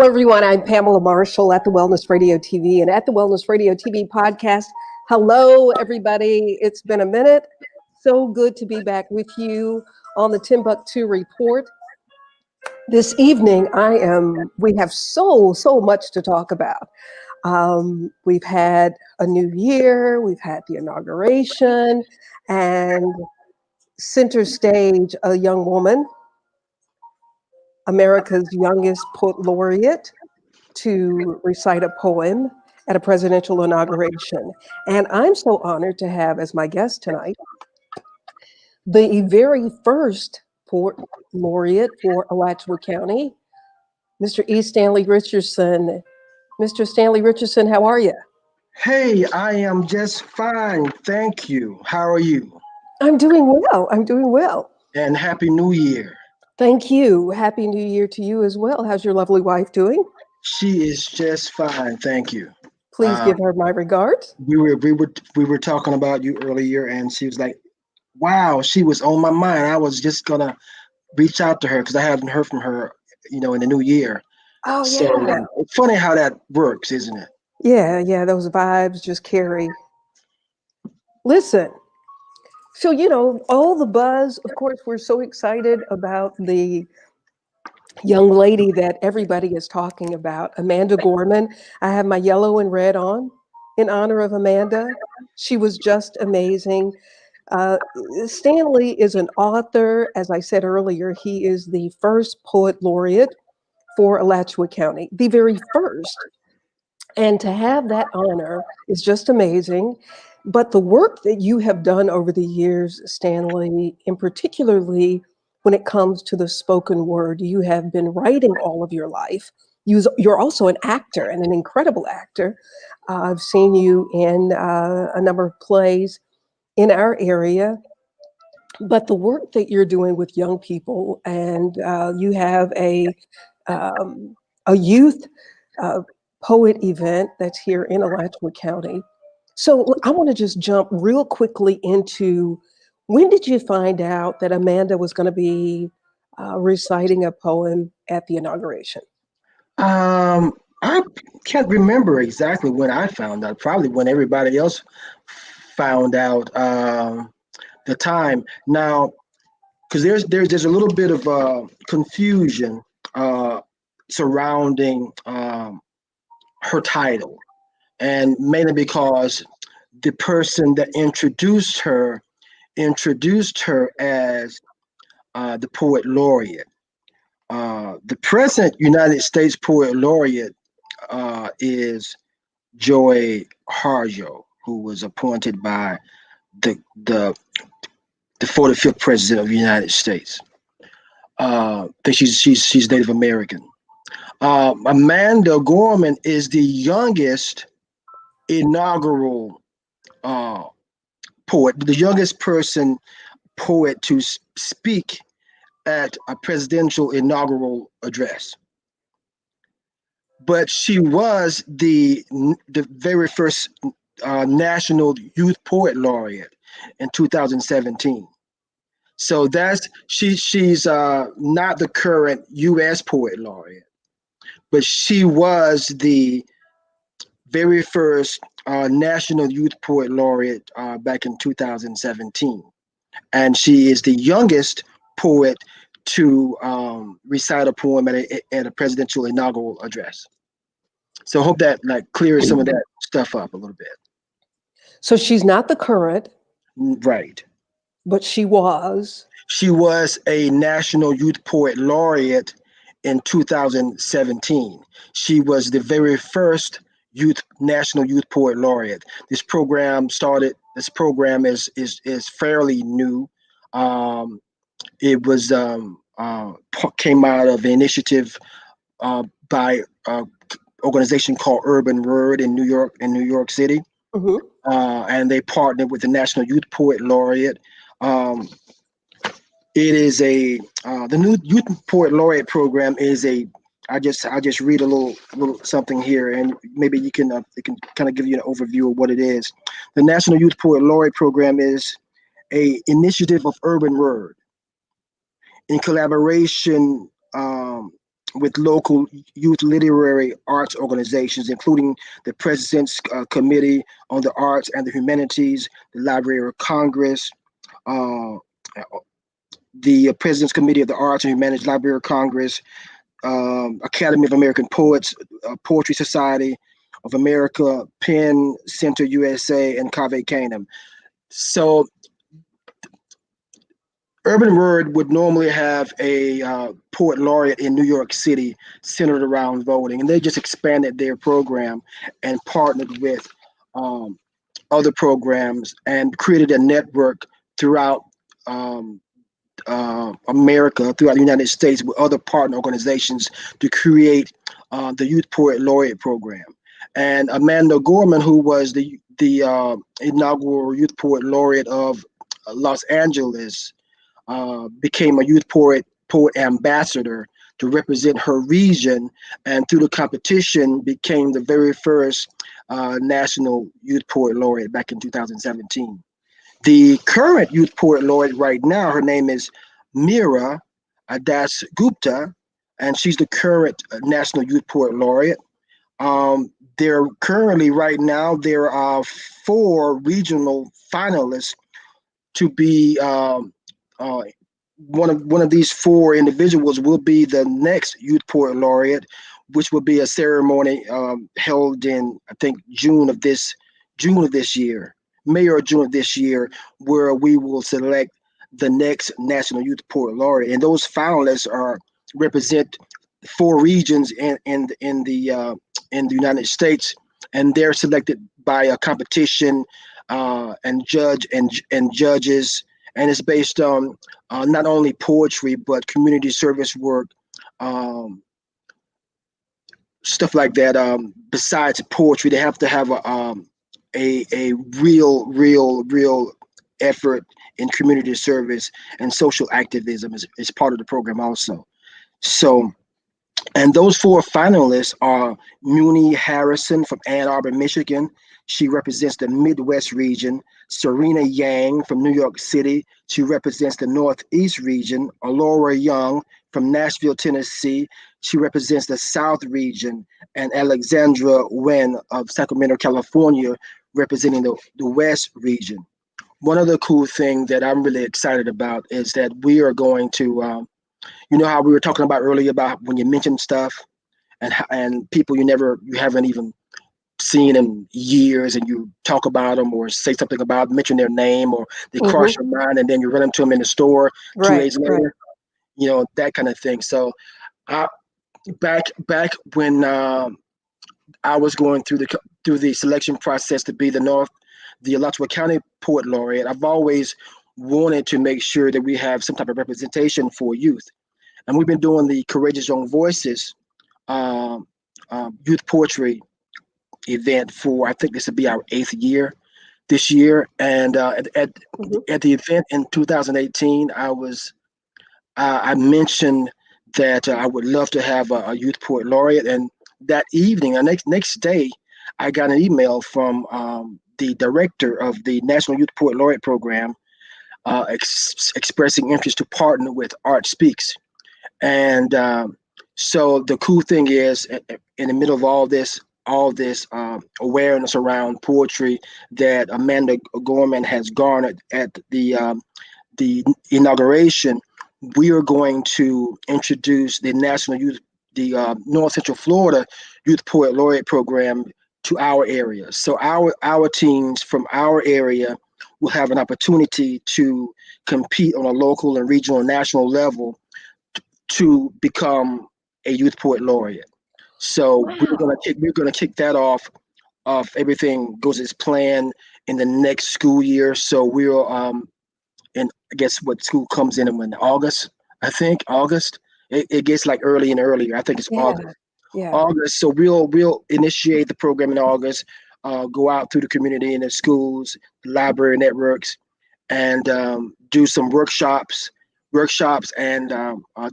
everyone. I'm Pamela Marshall at the Wellness Radio TV and at the Wellness Radio TV podcast. Hello, everybody. It's been a minute. So good to be back with you on the Timbuktu Report. This evening, we have so much to talk about. We've had a new year, we've had the inauguration, and center stage, a young woman, America's youngest poet laureate, to recite a poem at a presidential inauguration. And I'm so honored to have as my guest tonight the very first poet laureate for Alachua County, Mr. E. Stanley Richardson. Mr. Stanley Richardson, how are you? Hey, I am just fine. Thank you. How are you? I'm doing well. I'm doing well. And Happy New Year. Thank you. Happy New Year to you as well. How's your lovely wife doing? She is just fine. Thank you. Please give her my regards. We were talking about you earlier, and she was like, "Wow," she was on my mind. I was just gonna reach out to her because I haven't heard from her, in the new year. Oh, So yeah. it's funny how that works, isn't it? Yeah. Those vibes just carry. Listen. So, all the buzz, of course, we're so excited about the young lady that everybody is talking about, Amanda Gorman. I have my yellow and red on in honor of Amanda. She was just amazing. Stanley is an author. As I said earlier, he is the first poet laureate for Alachua County, the very first. And to have that honor is just amazing. But the work that you have done over the years, Stanley, and particularly when it comes to the spoken word, you have been writing all of your life. You're also an actor and an incredible actor. I've seen you in a number of plays in our area. But the work that you're doing with young people, and you have a youth poet event that's here in Alachua County. So I want to just jump real quickly into, when did you find out that Amanda was going to be reciting a poem at the inauguration? I can't remember exactly when I found out. Probably when everybody else found out the time. Now, because there's a little bit of confusion surrounding her title, and mainly because the person that introduced her as the poet laureate. The present United States poet laureate is Joy Harjo, who was appointed by the 45th president of the United States. I think she's Native American. Amanda Gorman is the youngest inaugural poet, the youngest poet to speak at a presidential inaugural address. But she was the very first National Youth Poet Laureate in 2017. So she's not the current U.S. Poet Laureate, but she was the very first National Youth Poet Laureate back in 2017. And she is the youngest poet to recite a poem at a presidential inaugural address. So I hope that clears some of that stuff up a little bit. So she's not the current. Right. But she was. She was a National Youth Poet Laureate in 2017. She was the very first National Youth Poet Laureate. This program is fairly new. It was came out of an initiative by an organization called Urban Word in New York City. Mm-hmm. And they partnered with the National Youth Poet Laureate. It is the new Youth Poet Laureate program is I'll just read a little something here, and maybe it can kind of give you an overview of what it is. The National Youth Poet Laureate program is a initiative of Urban Word in collaboration with local youth literary arts organizations, including the President's Committee on the Arts and the Humanities, the Library of Congress, uh, the President's Committee of the Arts and Humanities, Library of Congress, Academy of American Poets, Poetry Society of America, Penn Center USA, and Cave Canem. So Urban Word would normally have a poet laureate in New York City centered around voting, and they just expanded their program and partnered with um, other programs and created a network throughout um, America, throughout the United States, with other partner organizations to create the Youth Poet Laureate program. And Amanda Gorman, who was the inaugural Youth Poet Laureate of Los Angeles, became a youth poet ambassador to represent her region, and through the competition became the very first national youth poet laureate back in 2017. The current youth poet laureate right now, her name is Mira Das Gupta, and she's the current national youth poet laureate. There currently right now there are 4 regional finalists to be uh, one of these 4 individuals will be the next Youth Poet Laureate, which will be a ceremony held in I think June of this year, May or June of this year, where we will select the next National Youth Poet Laureate, and those finalists are represent 4 regions in the United States, and they're selected by a competition and judges, and it's based on not only poetry but community service work, um, stuff like that. Besides poetry, they have to have a real effort in community service and social activism is part of the program also. So, and those 4 finalists are Muni Harrison from Ann Arbor, Michigan. She represents the Midwest region. Serena Yang from New York City. She represents the Northeast region. Alora Young from Nashville, Tennessee. She represents the South region. And Alexandra Wen of Sacramento, California, representing the West region. One other cool thing that I'm really excited about is that we are going to you know how we were talking about earlier about when you mention stuff and people you haven't even seen in years, and you talk about them or say something about mention their name, or they cross Hmm. your mind, and then you run into them in the store two Right, days right. later, that kind of thing. So I, back when I was going through the selection process to be the Alachua County Poet Laureate, I've always wanted to make sure that we have some type of representation for youth, and we've been doing the Courageous Young Voices um, youth poetry event for, I think this will be our 8th year this year. And Hmm. at the event in 2018, I mentioned that I would love to have a youth poet laureate, and that evening, the next day, I got an email from the director of the National Youth Poet Laureate program, expressing interest to partner with Art Speaks. And so the cool thing is, in the middle of all this awareness around poetry that Amanda Gorman has garnered at the inauguration, we are going to introduce the North Central Florida Youth Poet Laureate program to our area. So our teams from our area will have an opportunity to compete on a local and regional and national level to become a youth poet laureate. So Wow. we're gonna kick that off if everything goes as planned in the next school year. So we'll and I guess what school comes in when August, I think August. It gets like early and earlier. I think it's Yeah, August. yeah. August. So we'll initiate the program in August. Go out through the community and the schools, the library networks, and do some workshops and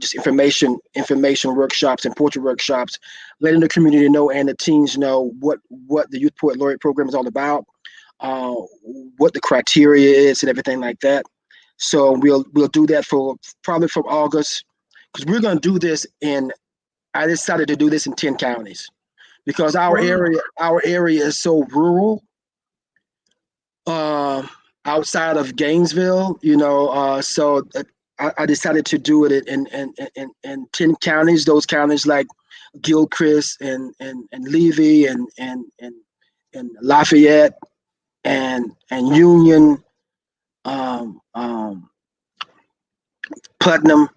just information workshops and portrait workshops, letting the community know and the teens know what the Youth Poet Laureate program is all about, uh, what the criteria is, and everything like that. So we'll do that for probably from August, because we're going to do this in I decided to do this in 10 counties because our Wow. area is so rural. Uh, Outside of Gainesville, so I decided to do it in 10 counties. Those counties like Gilchrist and Levy and Lafayette and Union, um, um, Putnam,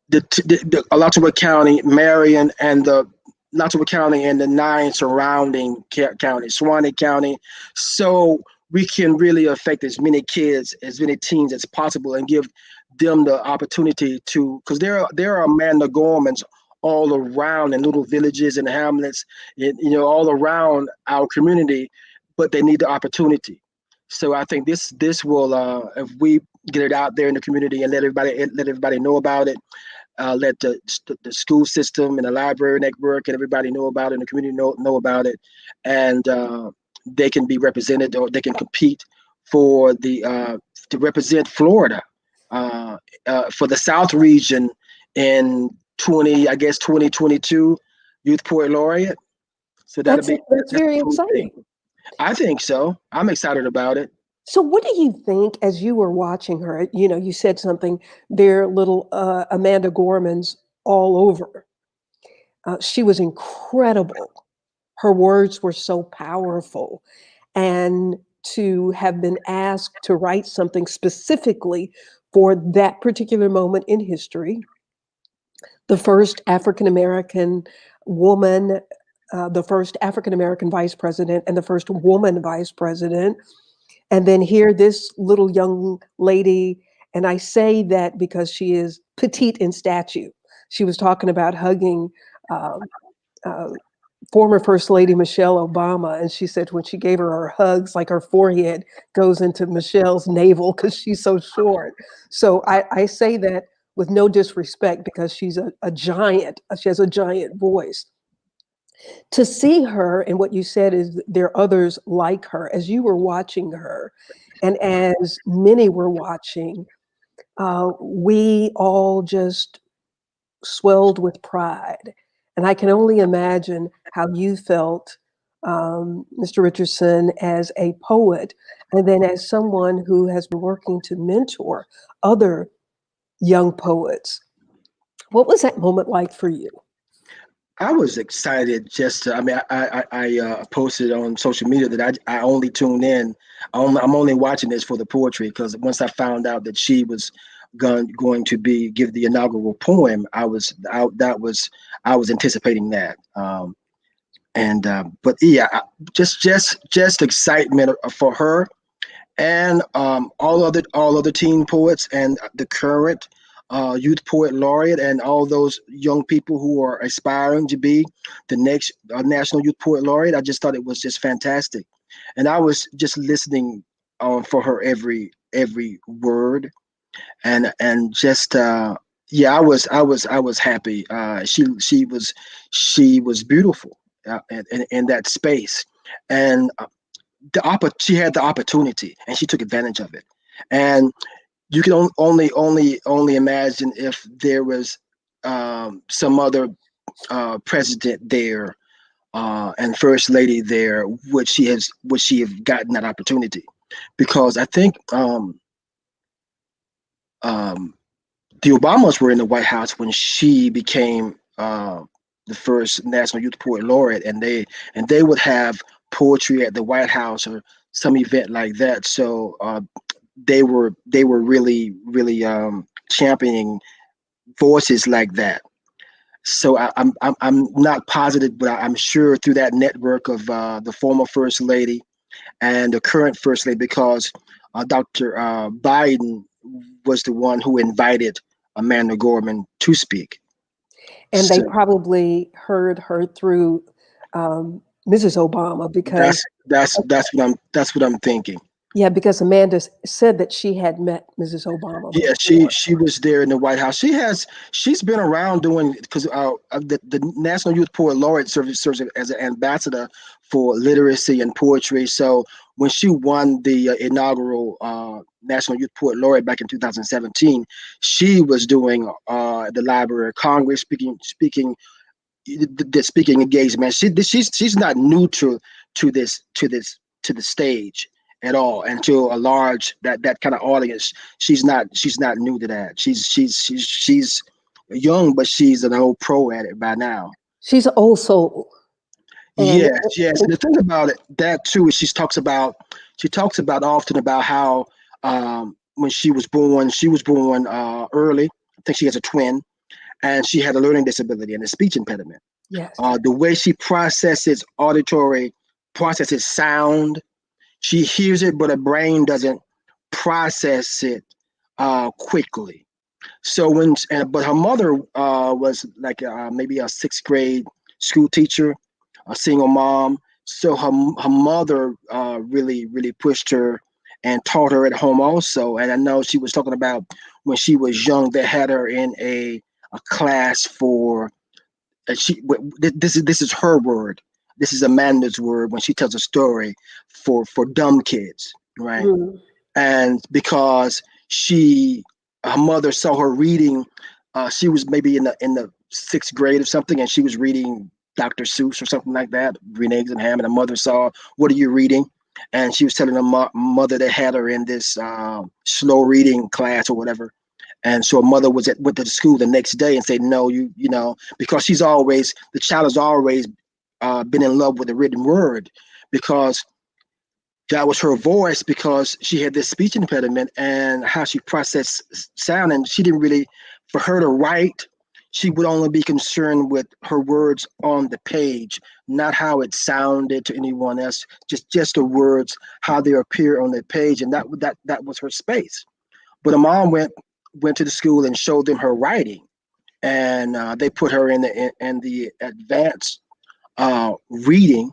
the Alachua County, Marion, and the Alachua County and the 9 surrounding counties, Suwannee County. So we can really affect as many kids, as many teens as possible, and give them the opportunity to, because there are Amanda Gormans all around in little villages and hamlets, all around our community, but they need the opportunity. So I think this will, if we get it out there in the community and let everybody know about it, let the school system and the library network and everybody know about it, and the community know about it, and they can be represented, or they can compete for the to represent Florida for the South region in 2022 Youth Poet Laureate. So That's that's that's a very cool thing. exciting. I think so. I'm excited about it. So, what do you think as you were watching her? You know, you said something. There, little Amanda Gorman's all over. She was incredible. Her words were so powerful, and to have been asked to write something specifically for that particular moment in history, the first African American woman, the first African American vice president, and the first woman vice president. And then here, this little young lady, and I say that because she is petite in stature. She was talking about hugging uh, uh, former First Lady Michelle Obama, and she said when she gave her hugs, like her forehead goes into Michelle's navel because she's so short. So I say that with no disrespect because she's a giant. She has a giant voice. To see her, and what you said is there are others like her, as you were watching her, and as many were watching, we all just swelled with pride. And I can only imagine how you felt, Mr. Richardson, as a poet, and then as someone who has been working to mentor other young poets. What was that moment like for you? I was excited just to, I mean, I posted on social media that I only tuned in. I'm only watching this for the poetry because once I found out that she was going to be give the inaugural poem, I was anticipating that. And but yeah, just excitement for her and all other teen poets and the current youth poet laureate and all those young people who are aspiring to be the next national youth poet laureate. I just thought it was just fantastic, and I was just listening for her every word, and just yeah, I was happy. She was beautiful in that space, and she had the opportunity and she took advantage of it. And you can only imagine if there was some other president there and first lady there, would she have gotten that opportunity? Because I think um, the Obamas were in the White House when she became the first National Youth Poet Laureate, and they would have poetry at the White House or some event like that. So they were really championing voices like that. So I'm not positive, but I'm sure through that network of the former First Lady and the current First Lady, because Dr. Biden was the one who invited Amanda Gorman to speak. And they So probably heard her through Mrs. Obama because, that's what I'm thinking. yeah, because Amanda said that she had met Mrs. Obama Yeah, she before. she was there in the White House. She's been around doing, because the National Youth Poet Laureate serves as an ambassador for literacy and poetry. So when she won the inaugural National Youth Poet Laureate back in 2017, she was doing the Library of Congress, speaking the speaking engagement. She's not new to the stage at all, and to a large that kind of audience. She's not new to that. She's young, but she's an old pro at it by now. She's an old soul. And, Yes, yes. And the thing about it, that too, is she talks about often about how when she was born early. I think she has a twin, and she had a learning disability and a speech impediment. yes, The way she processes sound, she hears it, but her brain doesn't process it quickly. So but her mother was like maybe a sixth grade school teacher, a single mom. So her mother really pushed her and taught her at home also. And I know she was talking about when she was young, they had her in a class for this is her word. This is Amanda's word when she tells a story for dumb kids, right? mm, And because her mother saw her reading, she was maybe in the sixth grade or something, and she was reading Dr. Seuss or something like that, Green Eggs and Ham, and her mother saw, "What are you reading?" And she was telling her mother they had her in this slow reading class or whatever. And so her mother went to the school the next day and said, "No, you know," because the child has always been in love with the written word, because that was her voice, because she had this speech impediment and how she processed sound. And she didn't really, for her to write, she would only be concerned with her words on the page, not how it sounded to anyone else, just the words, how they appear on the page. And that was her space. But her mom went to the school and showed them her writing. And they put her in the advanced reading.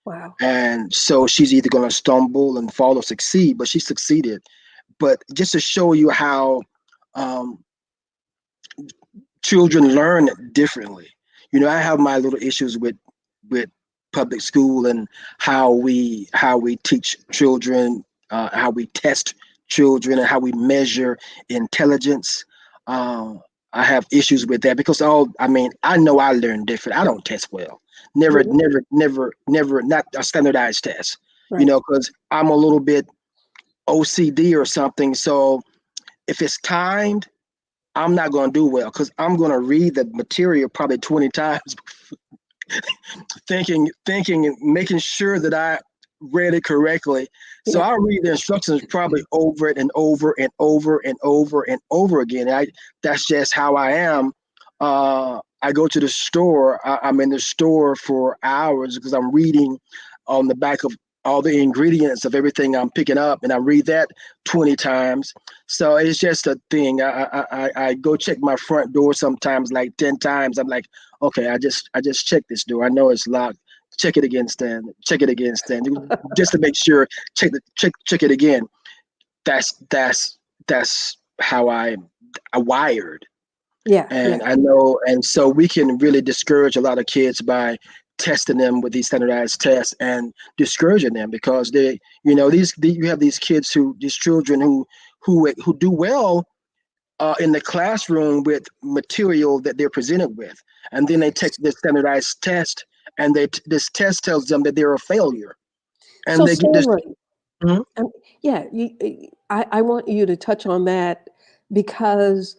wow. And so she's either going to stumble and fall or succeed, but she succeeded. But just to show you how um, children learn differently. I have my little issues with public school and how we teach children, how we test children, and how we measure intelligence. I have issues with that because I know I learn different. I don't test well. Never, Mhm. never, never, never, not a standardized test, Right. because I'm a little bit OCD or something. So if it's timed, I'm not going to do well because I'm going to read the material probably 20 times, thinking, and making sure that I read it correctly. So Yeah. I read the instructions probably over it and over and over and over and over again. That's just how I am. I go to the store. I'm in the store for hours because I'm reading on the back of all the ingredients of everything I'm picking up, and I read that 20 times. So it's just a thing. I go check my front door sometimes like 10 times. I'm like, okay, I just checked this door. I know it's locked. Check it again, Stan. Check it again, Stan. Just to make sure. Check it again. That's how I wired. Yeah. And Yeah. I know, and so we can really discourage a lot of kids by testing them with these standardized tests and discouraging them because you have these children who do well in the classroom with material that they're presented with, and then they take the standardized test, and this test tells them that they're a failure, So and they get this. Stanley, Mhm. yeah, I want you to touch on that because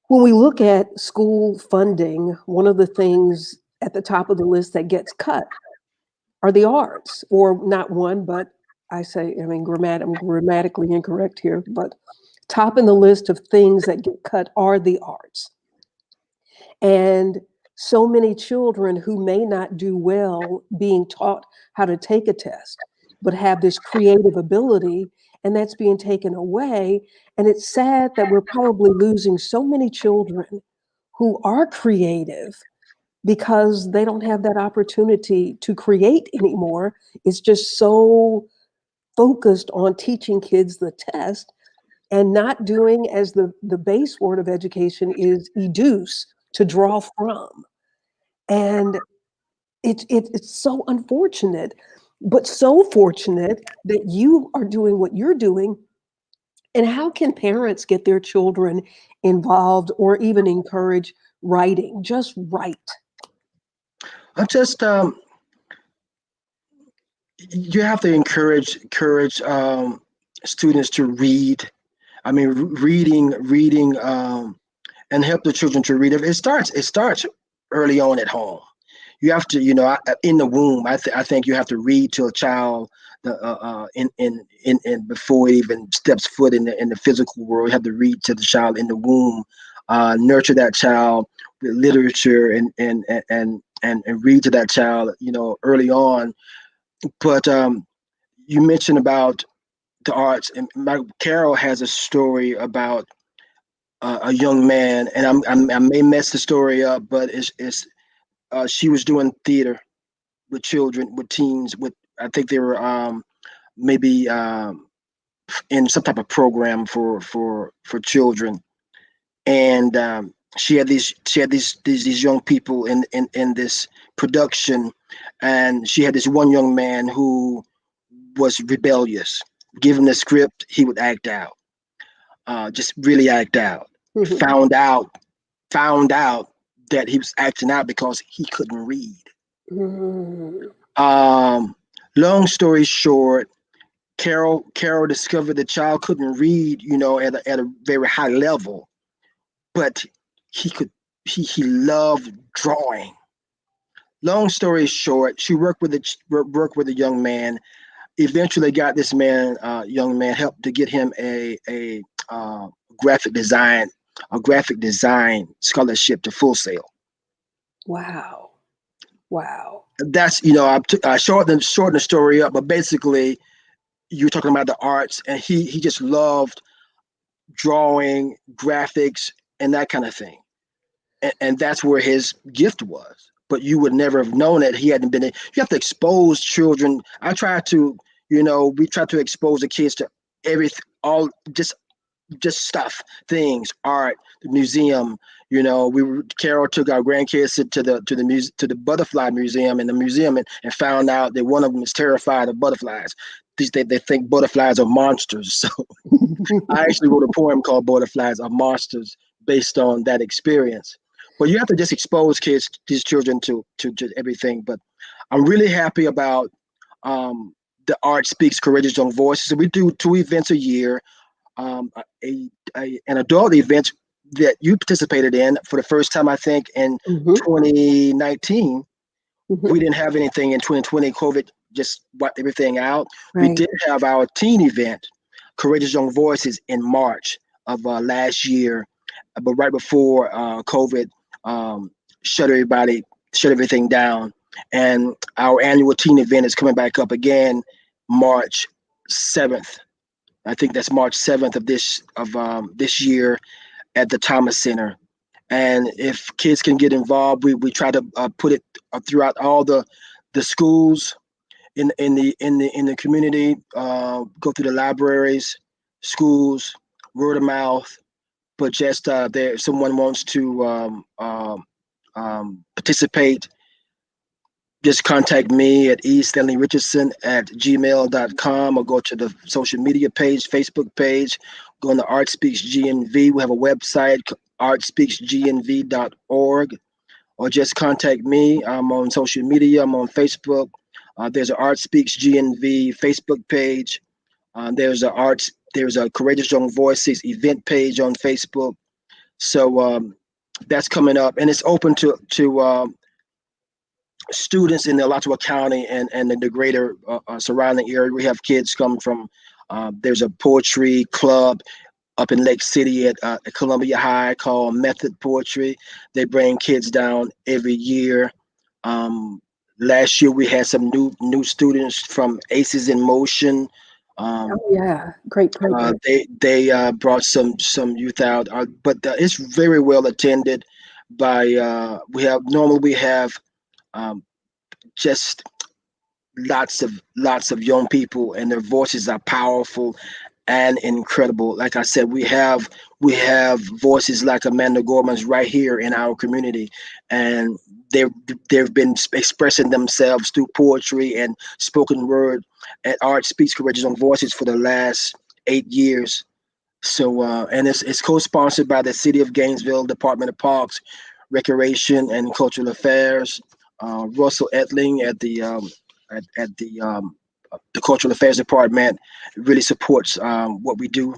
when we look at school funding, one of the things at the top of the list that gets cut are the arts, or not one, but I'm grammatically incorrect here, but top in the list of things that get cut are the arts. And so many children who may not do well being taught how to take a test, but have this creative ability, and that's being taken away. And it's sad that we're probably losing so many children who are creative because they don't have that opportunity to create anymore. It's just so focused on teaching kids the test and not doing, as the base word of education is educe, to draw from. And it's so unfortunate, but so fortunate that you are doing what you're doing. And how can parents get their children involved or even encourage writing? Just write. I'm just you have to encourage students to read. I mean, reading, and help the children to read. It starts early on at home. You have to, in the womb. I think you have to read to a child in before it even steps foot in the physical world. You have to read to the child in the womb, nurture that child with literature and read to that child, early on. But you mentioned about the arts, and Carol has a story about a young man, and I may mess the story up, but it's she was doing theater with children, with teens, with I think they were maybe in some type of program for children, and she had these young people in this production, and she had this one young man who was rebellious. Given the script, he would act out, just really act out. Mhm. Found out, found out that he was acting out because he couldn't read. Mhm. Um, Long story short, Carol discovered the child couldn't read, at a very high level, but he could he loved drawing. Long story short, she worked with a young man. Eventually, got this young man, helped to get him a graphic design a graphic design scholarship to Full Sail. Wow. Wow. That's I shortened the story up, but basically you're talking about the arts, and he just loved drawing, graphics, and that kind of thing, and that's where his gift was. But you would never have known it. He hadn't been. You have to expose children. We try to expose the kids to everything, all just stuff, things, art, the museum. Carol took our grandkids to the butterfly museum in the museum, and found out that one of them is terrified of butterflies. They think butterflies are monsters. So I actually wrote a poem called "Butterflies Are Monsters" based on that experience. But you have to just expose these children to everything. But I'm really happy about um, the Art Speaks Courageous Young Voices. So we do 2 events a year. An adult event that you participated in for the first time, I think, in Mhm. 2019. Mhm. We didn't have anything in 2020. COVID just wiped everything out. We Right. did have our teen event, Courageous Young Voices, in March of last year, but right before COVID um, shut everything down. And our annual teen event is coming back up again, March 7th. I think that's March 7th of this year at the Thomas Center. And if kids can get involved, we try to put it throughout all the schools in the community. Go through the libraries, schools, word of mouth. But just there, if someone wants to participate, just contact me at StanleyRichardson@gmail.com, or go to the social media page, Facebook page, go on the Art Speaks GNV. We have a website, artspeaksgnv.org, or just contact me. I'm on social media. I'm on Facebook. There's an Art Speaks GNV Facebook page. There's a Courageous Young Voices event page on Facebook. So that's coming up, and it's open to students in the Alachua County and the greater surrounding area. We have kids come from. There's a poetry club up in Lake City at Columbia High called Method Poetry. They bring kids down every year. Um, Last year we had some new students from Aces in Motion. Oh, Um, yeah. Great program. they brought some youth out, but it's very well attended by. We have um, just lots of young people, and their voices are powerful and incredible. Like I said, we have voices like Amanda Gorman's right here in our community, and they've they've been expressing themselves through poetry and spoken word at Art Speaks Courageous on Voices for the last 8 years. So and it's co-sponsored by the City of Gainesville Department of Parks, Recreation, and Cultural Affairs. Russell Etling at the Cultural Affairs Department really supports what we do.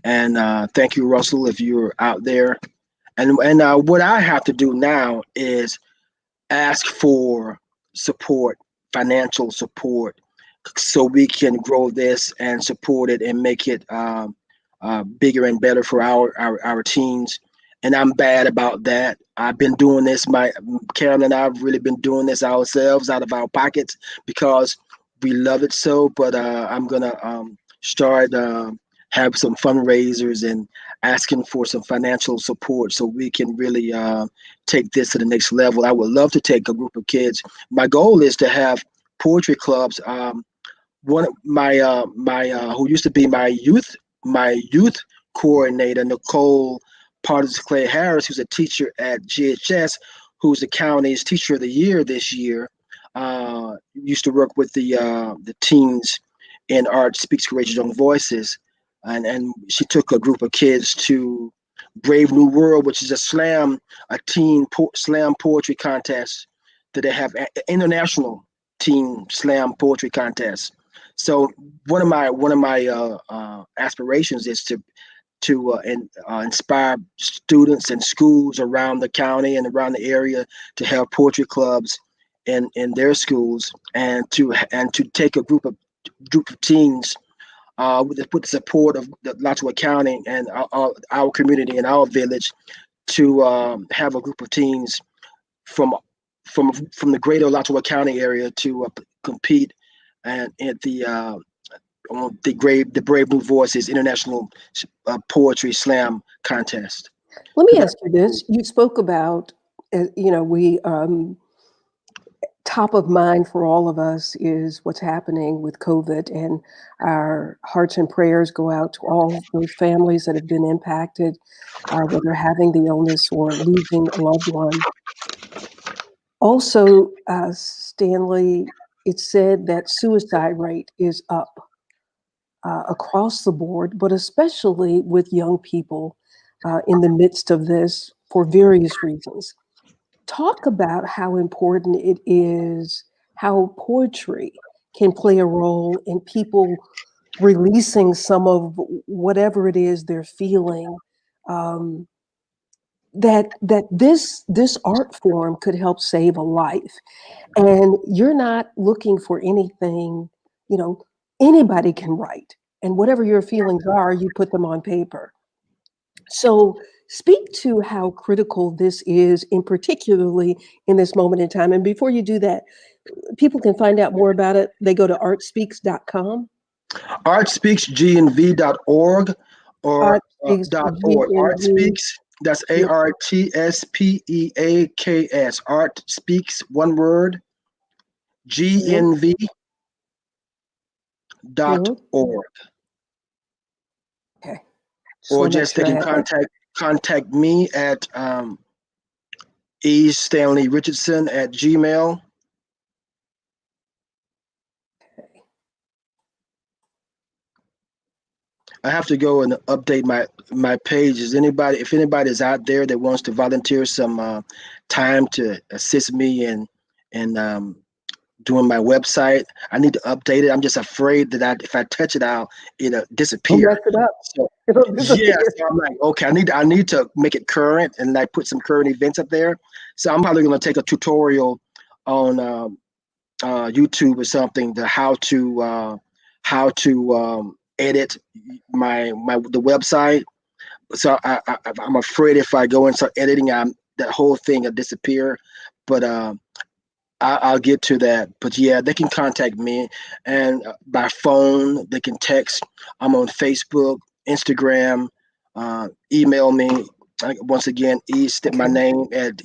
And thank you, Russell, if you're out there. And what I have to do now is ask for support, financial support, so we can grow this and support it and make it bigger and better for our teens. And I'm bad about that. I've been doing this. My Karen and I have really been doing this ourselves out of our pockets because we love it so. But I'm gonna start have some fundraisers and asking for some financial support so we can really take this to the next level. I would love to take a group of kids. My goal is to have poetry clubs. One of my who used to be my youth coordinator, Nicole Partis Clay Harris, who's a teacher at GHS, who's the county's teacher of the year this year. Used to work with the teens in Art Speaks Courageous Young Voices, and she took a group of kids to Brave New World, which is a slam poetry contest that they have international teen slam poetry contest. So one of my aspirations is to inspire students and schools around the county and around the area to have poetry clubs in their schools, and to take a group of teens with the support of the Alachua County and our community and our village to have a group of teens from from the greater Alachua County area to compete and at the Brave New Voices International Poetry Slam Contest. Let me So ask you this. You spoke about, we top of mind for all of us is what's happening with COVID, and our hearts and prayers go out to all those families that have been impacted, whether having the illness or losing a loved one. Also, Stanley, it's said that suicide rate is up across the board, but especially with young people in the midst of this for various reasons. Talk about how important it is, how poetry can play a role in people releasing some of whatever it is they're feeling. Um, that this art form could help save a life, and you're not looking for anything. You know, anybody can write, and whatever your feelings are, you put them on paper. So speak to how critical this is, in particularly in this moment in time. And before you do that, people can find out more about it. They go to artspeaks.com. artspeaksgnv.org or Art Speaks .org. GNV. Artspeaks, that's ARTSPEAKS. Art Speaks, one word, GNV.org. Mhm. Okay. Just Or want to make just they sure I can have that. contact me at StanleyRichardson at Gmail. Okay. I have to go and update my page. If anybody's out there that wants to volunteer some time to assist me in doing my website, I need to update it. I'm just afraid that if I touch it, it'll Don't disappear. mess it up. So It'll yeah, disappear. so I'm like, okay, I need to make it current and like put some current events up there. So I'm probably gonna take a tutorial on YouTube or something to how to edit the website. So I'm afraid if I go and start editing, that whole thing will disappear. But I'll get to that. But yeah, they can contact me, and by phone they can text. I'm on Facebook, Instagram, email me. Once again, my Okay. name at I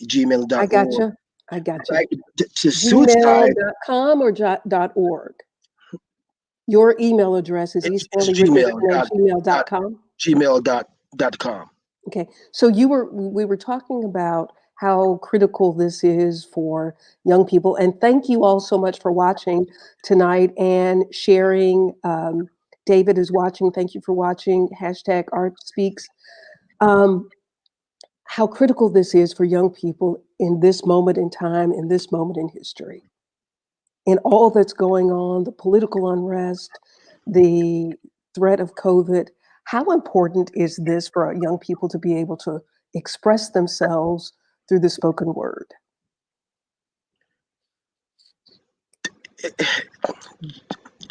got gmail.org. you. I got you. Like to suicide, Gmail.com or .org? Your email address is it's Gmail eStanleyRichardson at dot gmail.com. Gmail dot com. Okay. So we were talking about how critical this is for young people. And thank you all so much for watching tonight and sharing. David is watching. Thank you for watching. Hashtag Art Speaks. Um, how critical this is for young people. in this moment in time, in this moment in history, in all that's going on, the political unrest, the threat of COVID. How important is this for our young people to be able to express themselves through the spoken word?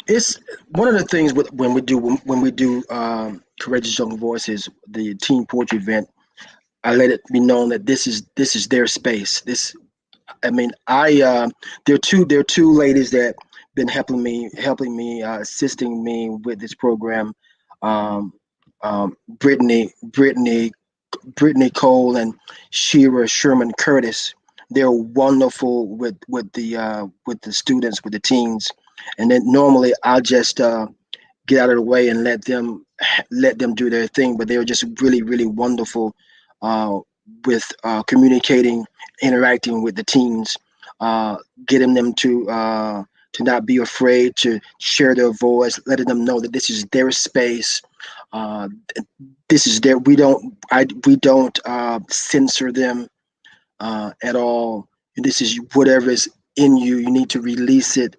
It's one of the things when we do Courageous Young Voices, the teen poetry event. I let it be known that this is their space. I mean, there are two ladies that been assisting me with this program. Um, Brittany Cole and Shira Sherman Curtis. They're wonderful with the students, with the teens. And then normally I'll just get out of the way and let them do their thing. But they were just really wonderful uh, with communicating, interacting with the teens, getting them to not be afraid to share their voice, letting them know that this is their space. Uh, this is their we don't censor them at all. This is whatever is in you. You need to release it.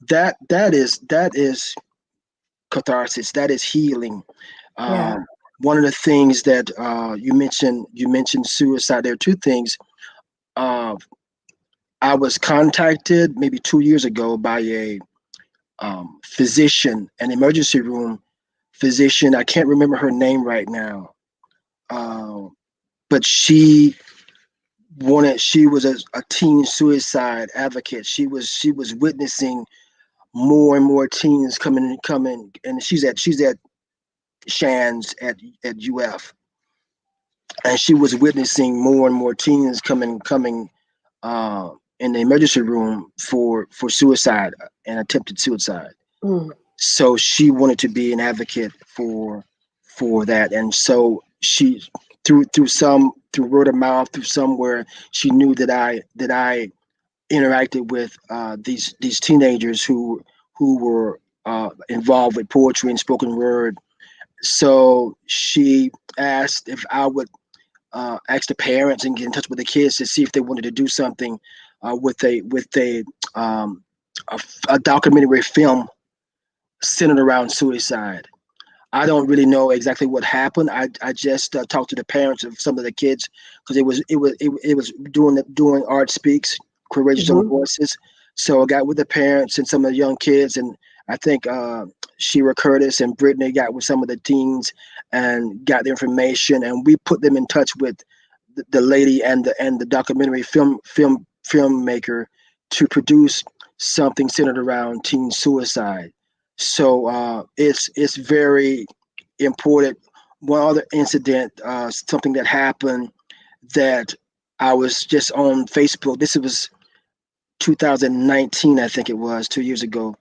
That is catharsis. That is healing. Yeah. One of the things that you mentioned suicide. There are two things. Uh, I was contacted maybe 2 years ago by a physician, an emergency room physician. I can't remember her name right now, uh, but she was a teen suicide advocate. She was witnessing more and more teens coming, and she's at Shands at UF, and she was witnessing more and more teens coming uh, in the emergency room for suicide and attempted suicide. Mm. So she wanted to be an advocate for that, and so she through word of mouth, through somewhere, she knew that I interacted with these teenagers who were involved with poetry and spoken word. So she asked if I would ask the parents and get in touch with the kids to see if they wanted to do something with um, a documentary film centered around suicide. I don't really know exactly what happened. I just talked to the parents of some of the kids because it was doing Art Speaks, Courageous Young Hmm. Voices. So I got with the parents and some of the young kids, and I think Shira Curtis and Brittany got with some of the teens and got the information, and we put them in touch with the lady and the documentary filmmaker to produce something centered around teen suicide. So it's very important. One other incident, something that happened that I was just on Facebook. This was 2019, I think it was 2 years ago.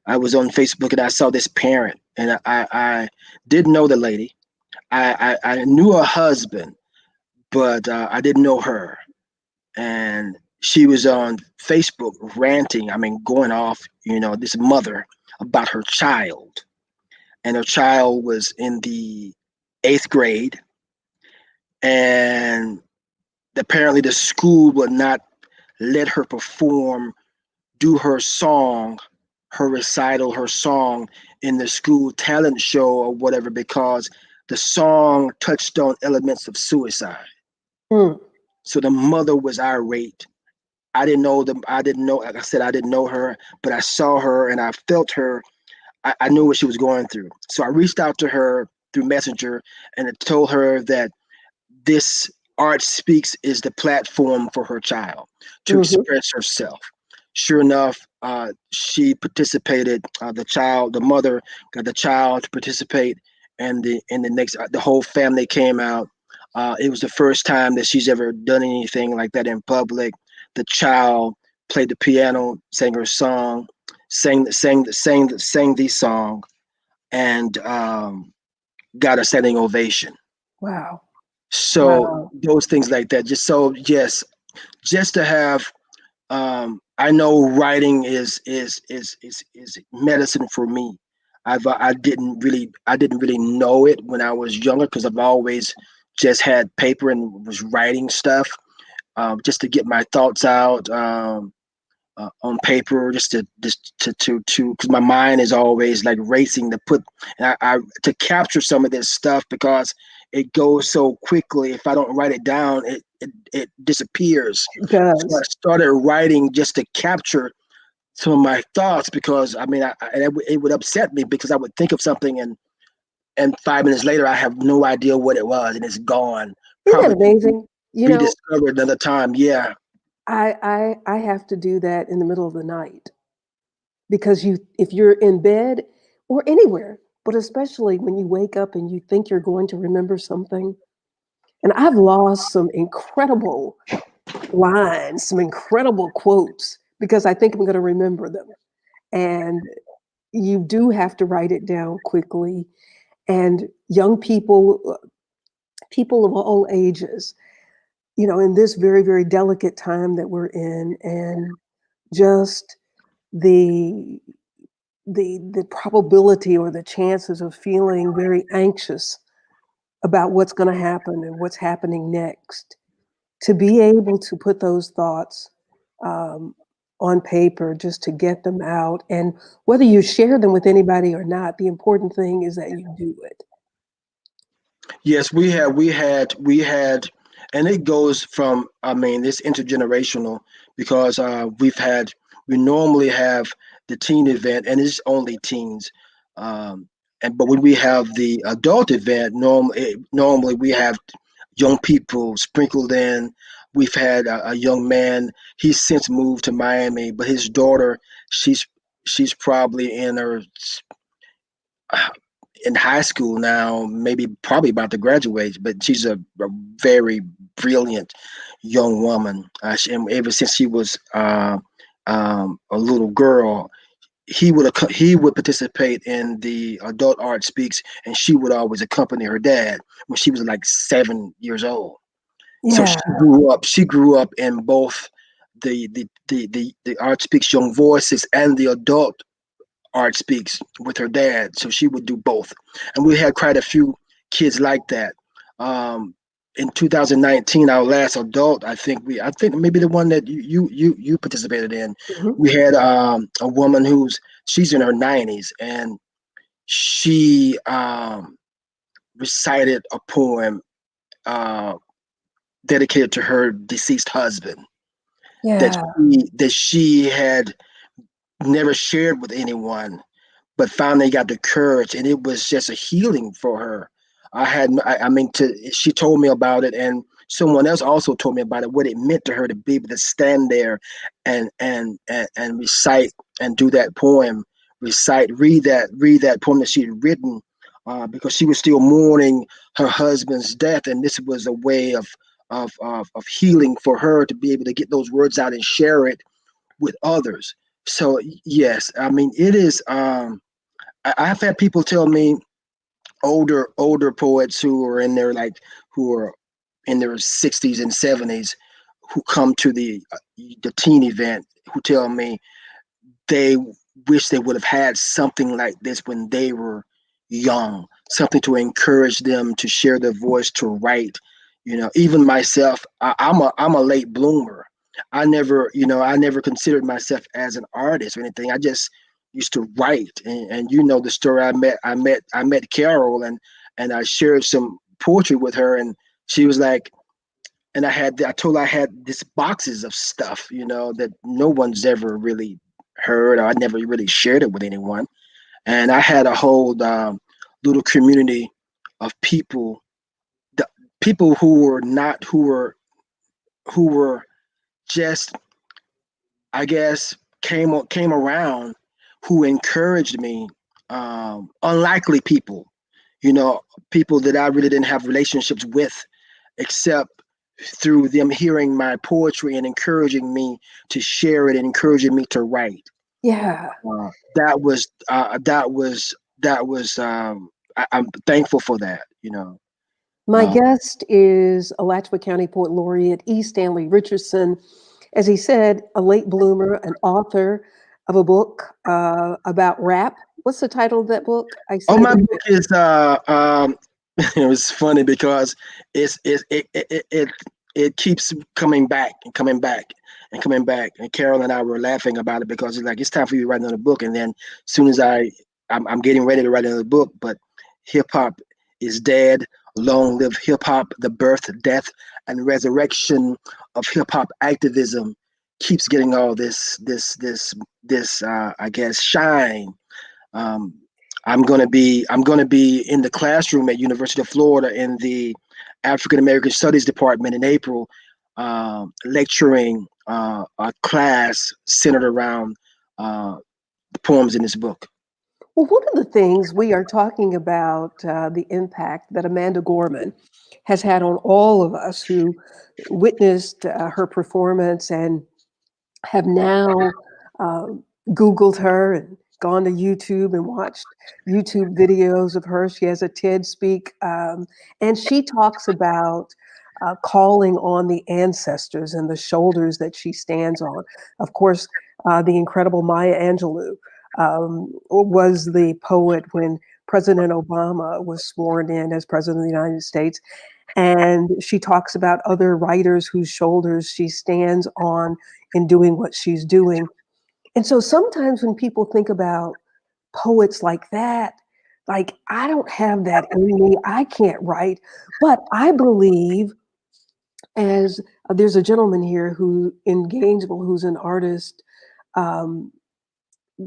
I was on Facebook and I saw this parent, and I didn't know the lady. I knew her husband, but I didn't know her. And she was on Facebook ranting, I mean, going off, this mother about her child. And her child was in the eighth grade. And apparently the school would not let her do her song, her recital, her song in the school talent show or whatever, because the song touched on elements of suicide. Mm. So the mother was irate. I didn't know them. I didn't know, like I said, I didn't know her, but I saw her and I felt her. I knew what she was going through. So I reached out to her through Messenger and I told her that this Art Speaks is the platform for her child to Hmm. express herself. Sure enough, she participated. The mother got the child to participate, and the next, the whole family came out. It was the first time that she's ever done anything like that in public. The child played the piano, sang her song, sang the song, and got a standing ovation. Wow. So Wow. those things like that. Yes, just to have. I know writing is medicine for me. I didn't really know it when I was younger because I've always just had paper and was writing stuff. just to get my thoughts out on paper, because my mind is always like racing to put I to capture some of this stuff because it goes so quickly. If I don't write it down, it disappears. It So I does. started writing just to capture some of my thoughts because I mean, it would upset me because I would think of something and 5 minutes later I have no idea what it was and it's gone, Isn't that probably to be amazing? You know, rediscovered another time. Yeah. I have to do that in the middle of the night because if you're in bed or anywhere, but especially when you wake up and you think you're going to remember something. And I've lost some incredible lines, some incredible quotes because I think I'm going to remember them. And you do have to write it down quickly. And young people, people of all ages, in this very, very delicate time that we're in, and just the the probability or the chances of feeling very anxious about what's going to happen and what's happening next, to be able to put those thoughts um, on paper just to get them out, and whether you share them with anybody or not, the important thing is that you do it. Yes, we had, and it goes from, I mean, it's intergenerational because we normally have the teen event and it's only teens. But when we have the adult event, normally we have young people sprinkled in. We've had a young man, he's since moved to Miami, but his daughter, she's, she's probably in high school now, maybe probably about to graduate, but she's a very brilliant young woman. And ever since she was a little girl, he would participate in the adult art speaks, and she would always accompany her dad when she was like 7 years old. So Yeah, she grew up in both the art speaks young voices and the adult art speaks with her dad, so she would do both. And we had quite a few kids like that. In 2019, our last adult, I think maybe the one that you participated in, mhm. we had a woman she's in her 90s, and she recited a poem uh, dedicated to her deceased husband Yeah, that she had never shared with anyone, but finally got the courage, and it was just a healing for her. I mean, she told me about it, and someone else also told me about it, what it meant to her to be able to stand there and recite and do that poem, read that poem that she had written, because she was still mourning her husband's death, and this was a way of healing for her to be able to get those words out and share it with others. So yes, I mean it is. I've had people tell me, older poets who are in their 60s and 70s, who come to the teen event, who tell me they wish they would have had something like this when they were young, something to encourage them to share their voice, to write. Even myself, I'm a late bloomer. I never considered myself as an artist or anything. I just used to write, and you know the story. I met Carol, and I shared some poetry with her, and she was like, and I told her I had these boxes of stuff, that no one's ever really heard, or I never really shared it with anyone. And I had a whole little community of people, the people who were not who were just, I guess, came around, who encouraged me. Unlikely people, you know, people that I really didn't have relationships with, except through them hearing my poetry and encouraging me to share it and encouraging me to write. yeah. I'm thankful for that. My Um, guest is Alachua County Poet Laureate E. Stanley Richardson. As he said, a late bloomer, an author of a book about rap. What's the title of that book? I oh, my cited book it. is it was funny because it's it keeps coming back and coming back and coming back. And Carol and I were laughing about it because it's like it's time for you to write another book. And then as soon as I'm getting ready to write another book, but hip hop is dead. Long live hip hop! The birth, death, and resurrection of hip hop activism keeps getting all this I guess shine. Um, I'm gonna be in the classroom at University of Florida in the African American Studies department in April, lecturing a class centered around the poems in this book. Well, one of the things we are talking about the impact that Amanda Gorman has had on all of us who witnessed her performance and have now uh, Googled her and gone to YouTube and watched YouTube videos of her. She has a TED Speak, and she talks about calling on the ancestors and the shoulders that she stands on. Of course, the incredible Maya Angelou was the poet when President Obama was sworn in as president of the United States. And she talks about other writers whose shoulders she stands on in doing what she's doing. And so sometimes when people think about poets like that, like, I don't have that in me, I can't write, but I believe, as there's a gentleman here who in Gainesville who's an artist, um,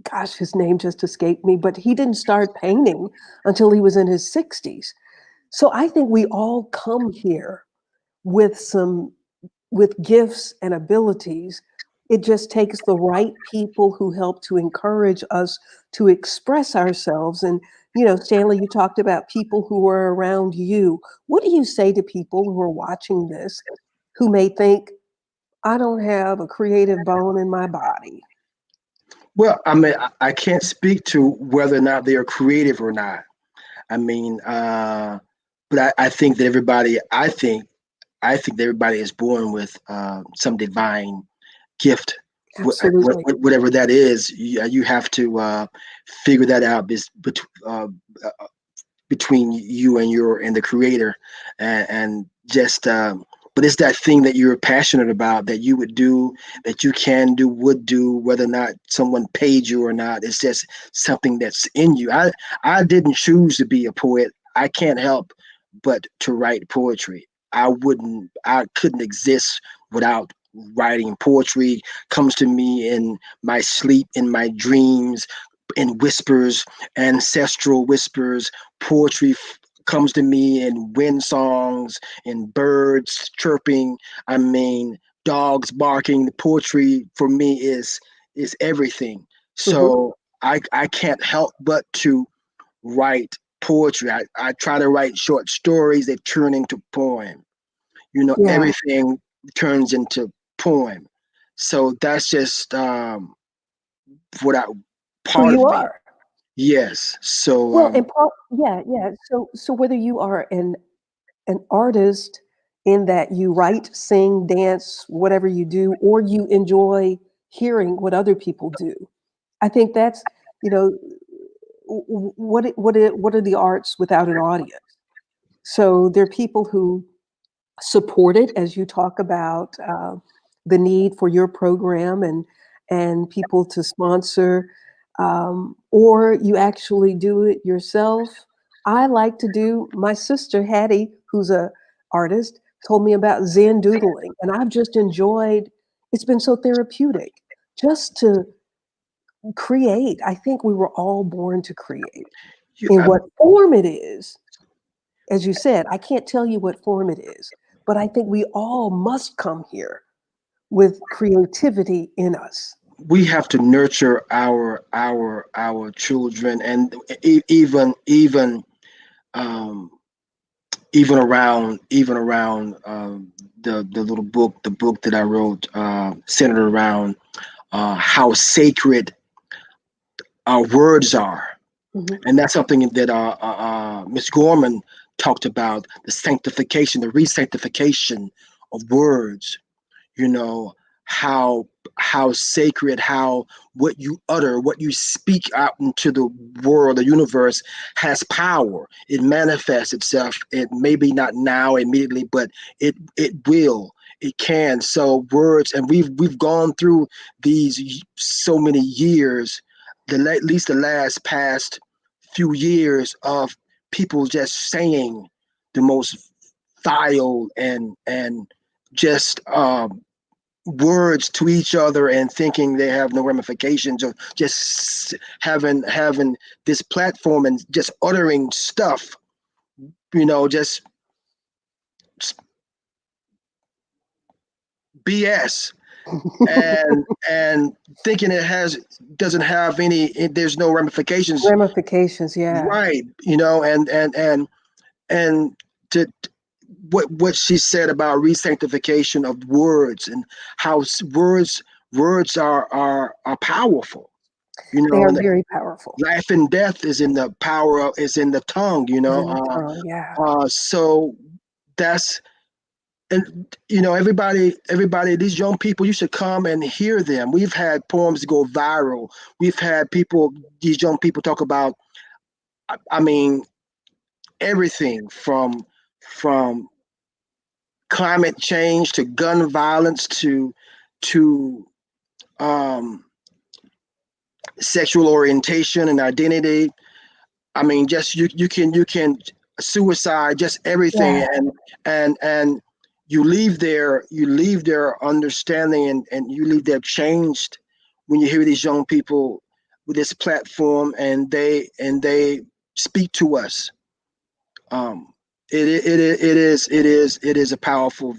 gosh, his name just escaped me, but he didn't start painting until he was in his 60s. So I think we all come here with some with gifts and abilities. It just takes the right people who help to encourage us to express ourselves. And, Stanley, you talked about people who are around you. What do you say to people who are watching this who may think, I don't have a creative bone in my body? Well, I mean, I can't speak to whether or not they are creative or not. I mean, but I think that I think that everybody is born with some divine gift, Absolutely. whatever that is. You have to figure that out uh, between you and the creator, and just. But it's that thing that you're passionate about that you would do, that you can do, would do, whether or not someone paid you or not. It's just something that's in you. I didn't choose to be a poet. I can't help but to write poetry. I couldn't exist without writing. Poetry comes to me in my sleep, in my dreams, in whispers, ancestral whispers. Poetry comes to me in wind songs, in birds chirping. I mean, dogs barking. The poetry for me is everything. Mhm. So I can't help but to write poetry. I try to write short stories that turn into poem. Yeah. Everything turns into poem. So that's just what I Who part you of me. are. Yes. So Well, and part, yeah, yeah. So whether you are an artist in that you write, sing, dance, whatever you do, or you enjoy hearing what other people do, I think that's, you know, what are the arts without an audience? So there are people who support it, as you talk about the need for your program and people to sponsor, or you actually do it yourself. I like to do. My sister Hattie, who's a artist, told me about Zen doodling, and I've just enjoyed. It's been so therapeutic just to create. I think we were all born to create. you, In what form it is, as you said, I can't tell you what form it is, but I think we all must come here with creativity in us. we have to nurture our children, and um, even around the book that I wrote, centered around how sacred our words are. Mhm. And that's something that Miss Gorman talked about: the sanctification, the re-sanctification of words. You know how how sacred, how what you utter, what you speak out into the world, the universe, has power. It manifests itself. It maybe not now immediately, but it will. It can. So words, and we've gone through these so many years, at least the last past few years of people just saying the most vile and just words to each other and thinking they have no ramifications, or just having this platform and just uttering stuff, just BS, and thinking doesn't have there's no ramifications, Ramifications, yeah. right? And to what she said about resanctification of words, and how words are powerful. They are And very powerful. life and death is in the is in the tongue. Is in the tongue, yeah. So that's, and everybody, these young people, you should come and hear them. We've had poems go viral. We've had these young people talk about, I mean, everything from climate change to gun violence to um, sexual orientation and identity. I mean, just you can suicide, just everything, Yeah. and you leave there understanding, and you leave there changed when you hear these young people with this platform, and they speak to us. Um, it is a powerful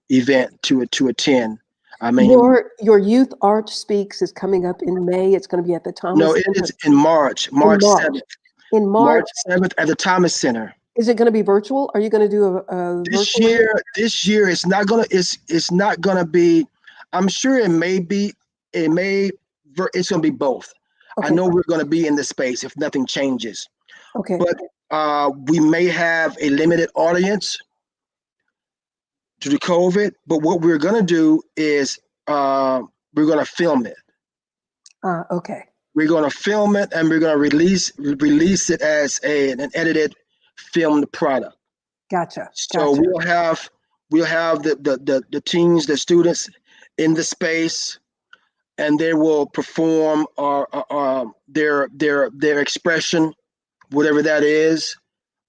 event to attend. I mean, Your Youth Art Speaks is coming up in May. It's going to be at the no, Thomas it Center is in March, in March March. 7th. In March, March 7th at the Thomas Center. is it going to be virtual? Are you going to do a This virtually? year, this year it's not gonna be. I'm sure it may be. It may. It's gonna be both. I Okay. know we're gonna be in the space if nothing changes, Okay. but we may have a limited audience due to COVID. But what we're gonna do is we're gonna film it. Okay. We're gonna film it, and we're gonna release it as an edited filmed product. Gotcha. So Gotcha. we'll have the teens, the students in the space, and they will perform their expression, whatever that is,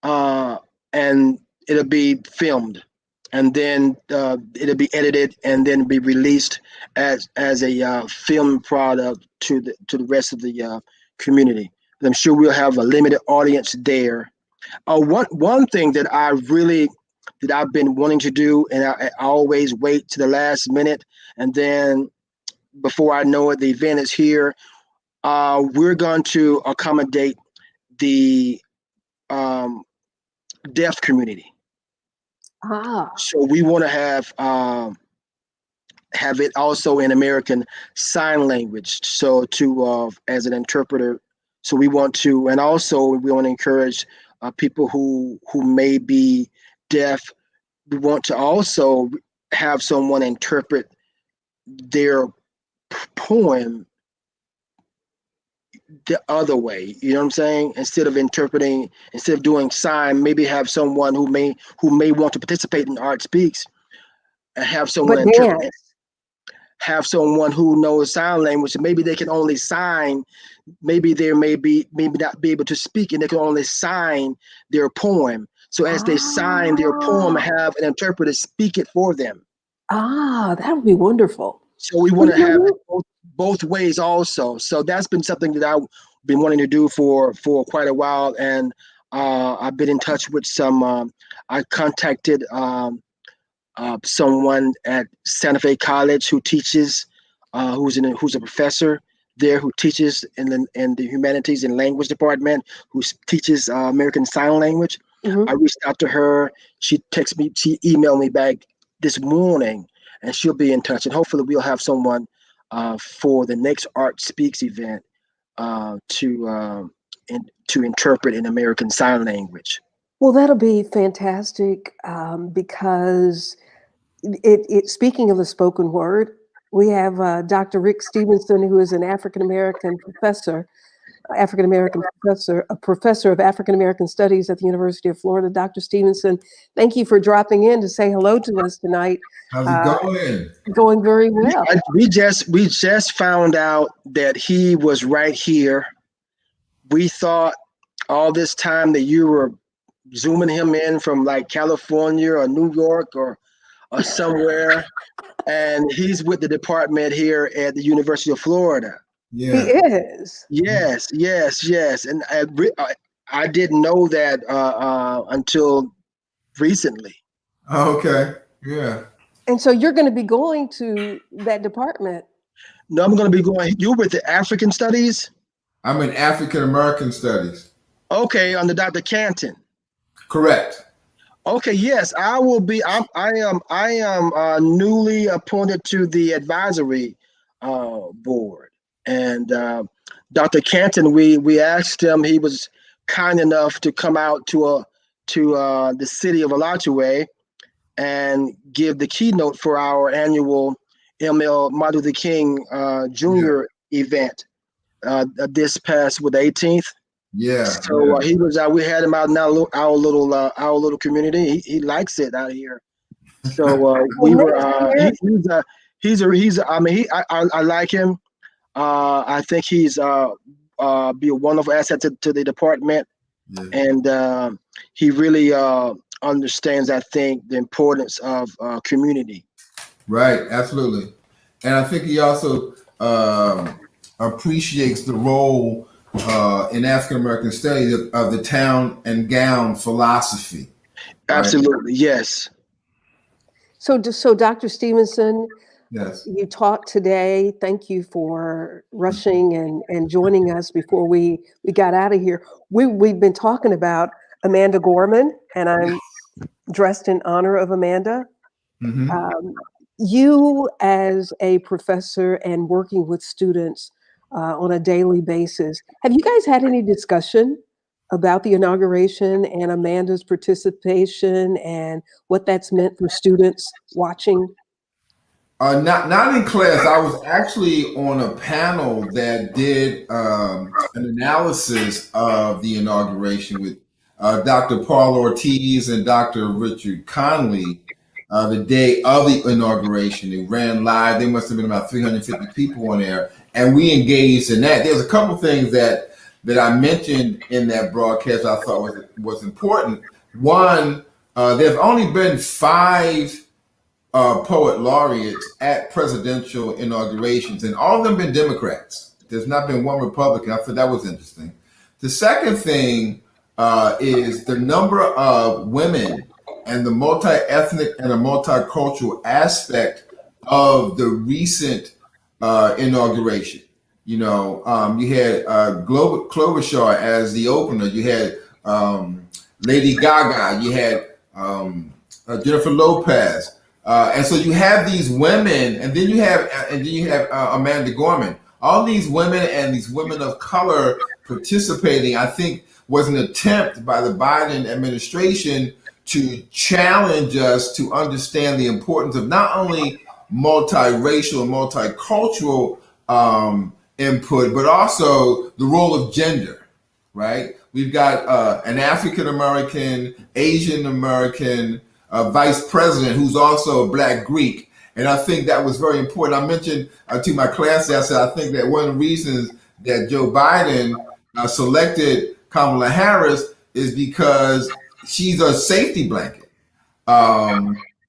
and it'll be filmed, and then it'll be edited, and then be released as a film product to the rest of the community. And I'm sure we'll have a limited audience there. One thing that I've been wanting to do, and I always wait to the last minute, and then before I know it, the event is here. We're going to accommodate the um, deaf community, Ah, so we want to have it also in American Sign Language, so to as an interpreter. So we want to, and also we want to encourage people who may be deaf. We want to also have someone interpret their poem the other way. You know what I'm saying? Instead of doing sign, maybe have someone who may want to participate in Art Speaks, and have someone but interpret. dance. Have someone who knows sign language. Maybe they can only sign. Maybe they maybe not be able to speak, and they can only sign their poem. So as they sign their poem, Ah, have an interpreter speak it for them. that would be wonderful. So we Well, want to have it both ways also. So that's been something that I've been wanting to do for quite a while, and I've been in touch with some. I contacted someone at Santa Fe College who teaches, who's a professor there, who teaches in the humanities and language department, who teaches American Sign Language. I Mhm. reached out to her. She emailed me back this morning, and she'll be in touch. And hopefully, we'll have someone for the next Art Speaks event to interpret in American Sign Language. Well, that'll be fantastic, because speaking of the spoken word, we have Dr. Rick Stevenson, who is an African American professor, African American professor, a professor of African American Studies at the University of Florida. Dr. Stevenson, thank you for dropping in to say hello to us tonight. How's it going? Going very well. We just found out that he was right here. We thought all this time that you were zooming him in from like California or New York or somewhere, and he's with the department here at the University of Florida. Yeah. He is. Yes, and I didn't know that until recently. Oh, okay. Yeah. And so you're going to be going to that department. No, I'm going to be going. You're with the African Studies? I'm in African American Studies. Okay, under Dr. Canton. Correct. Okay, yes, I will be. I am newly appointed to the advisory board, and Dr. Canton. We asked him. He was kind enough to come out to the city of Alachua and give the keynote for our annual ML Martin Luther King Jr. event this past with the 18th. Yeah. So he was out. We had him out in our little community. He likes it out here. So we were. I like him. I think he's be a wonderful asset to the department, and he really understands. I think the importance of community. Right. Absolutely. And I think he also appreciates the role in African American studies of the town and gown philosophy. Right? Absolutely, yes. So Dr. Stevenson, Yes. you taught today. Thank you for rushing and joining us before we got out of here. We've been talking about Amanda Gorman, and I'm dressed in honor of Amanda. Mm-hmm. You, as a professor and working with students on a daily basis, have you guys had any discussion about the inauguration and Amanda's participation and what that's meant for students watching? Not in class. I was actually on a panel that did an analysis of the inauguration with Dr. Paul Ortiz and Dr. Richard Conley the day of the inauguration. It ran live. There must have been about 350 people on there, and we engaged in that. There's a couple things that I mentioned in that broadcast I thought was important. One, there's only been 5 poet laureates at presidential inaugurations, and all of them been Democrats. There's not been one Republican. I thought that was interesting. The second thing is the number of women and the multi-ethnic and a multicultural aspect of the recent inauguration. You know, you had Klobuchar as the opener. You had Lady Gaga. You had Jennifer Lopez. And so you have these women, and then you have Amanda Gorman. All these women and these women of color participating, I think, was an attempt by the Biden administration to challenge us to understand the importance of not only multiracial and multicultural input, but also the role of gender, right? We've got an African American, Asian American vice president who's also a Black Greek. And I think that was very important. I mentioned to my class, I said, I think that one of the reasons that Joe Biden selected Kamala Harris is because she's a safety blanket.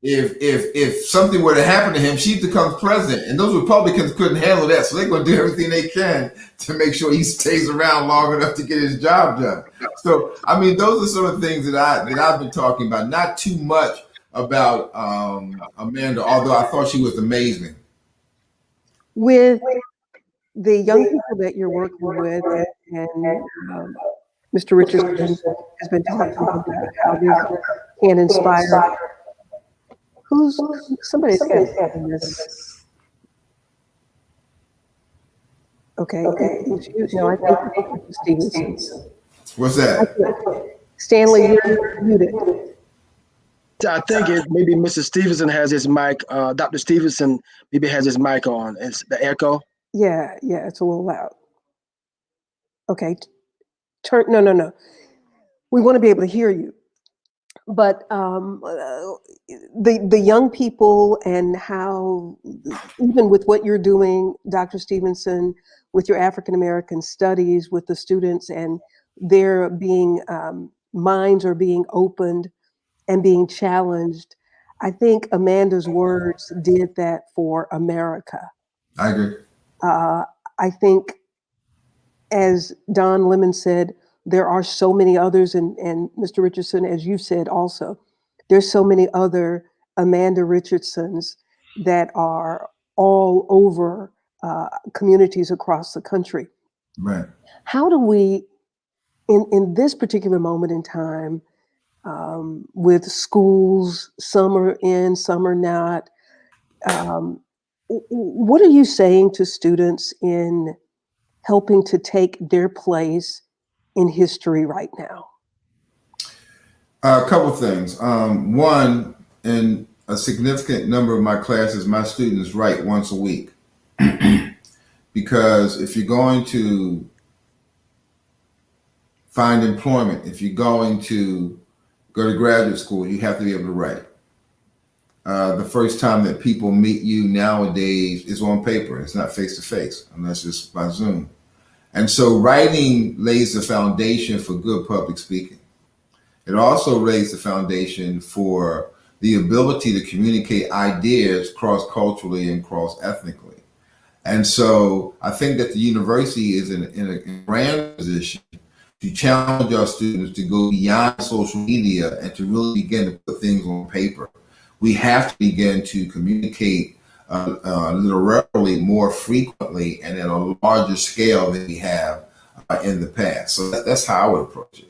If something were to happen to him, she becomes president, and those Republicans couldn't handle that, so they're going to do everything they can to make sure he stays around long enough to get his job done. So, I mean, those are some of the things that I've been talking about. Not too much about Amanda, although I thought she was amazing. With the young people that you're working with, and Mr. Richardson has been talking about how this can inspire. Somebody's got this? Okay. No, I think it's Stevenson. What's that? Stanley, you're muted. I think maybe Mr. Stevenson has his mic. Dr. Stevenson maybe has his mic on. It's the echo. Yeah, it's a little loud. Okay, turn. No, no, no. We want to be able to hear you. But the young people and how, even with what you're doing, Dr. Stevenson, with your African American studies with the students, and their being minds are being opened and being challenged. I think Amanda's words did that for America. I agree. I think, as Don Lemon said, there are so many others, and Mr. Richardson, as you said also, there's so many other Amanda Richardsons that are all over communities across the country. Right. How do we, in this particular moment in time, with schools, some are in, some are not, what are you saying to students in helping to take their place in history right now? A couple things. One, in a significant number of my classes, my students write once a week. Because if you're going to find employment, if you're going to go to graduate school, you have to be able to write. The first time that people meet you nowadays is on paper. It's not face to face, unless it's by Zoom. And so writing lays the foundation for good public speaking. It also lays the foundation for the ability to communicate ideas cross-culturally and cross-ethnically. And so I think that the university is in a grand position to challenge our students to go beyond social media and to really begin to put things on paper. We have to begin to communicate literally more frequently and at a larger scale than we have in the past. So that's how I would approach it.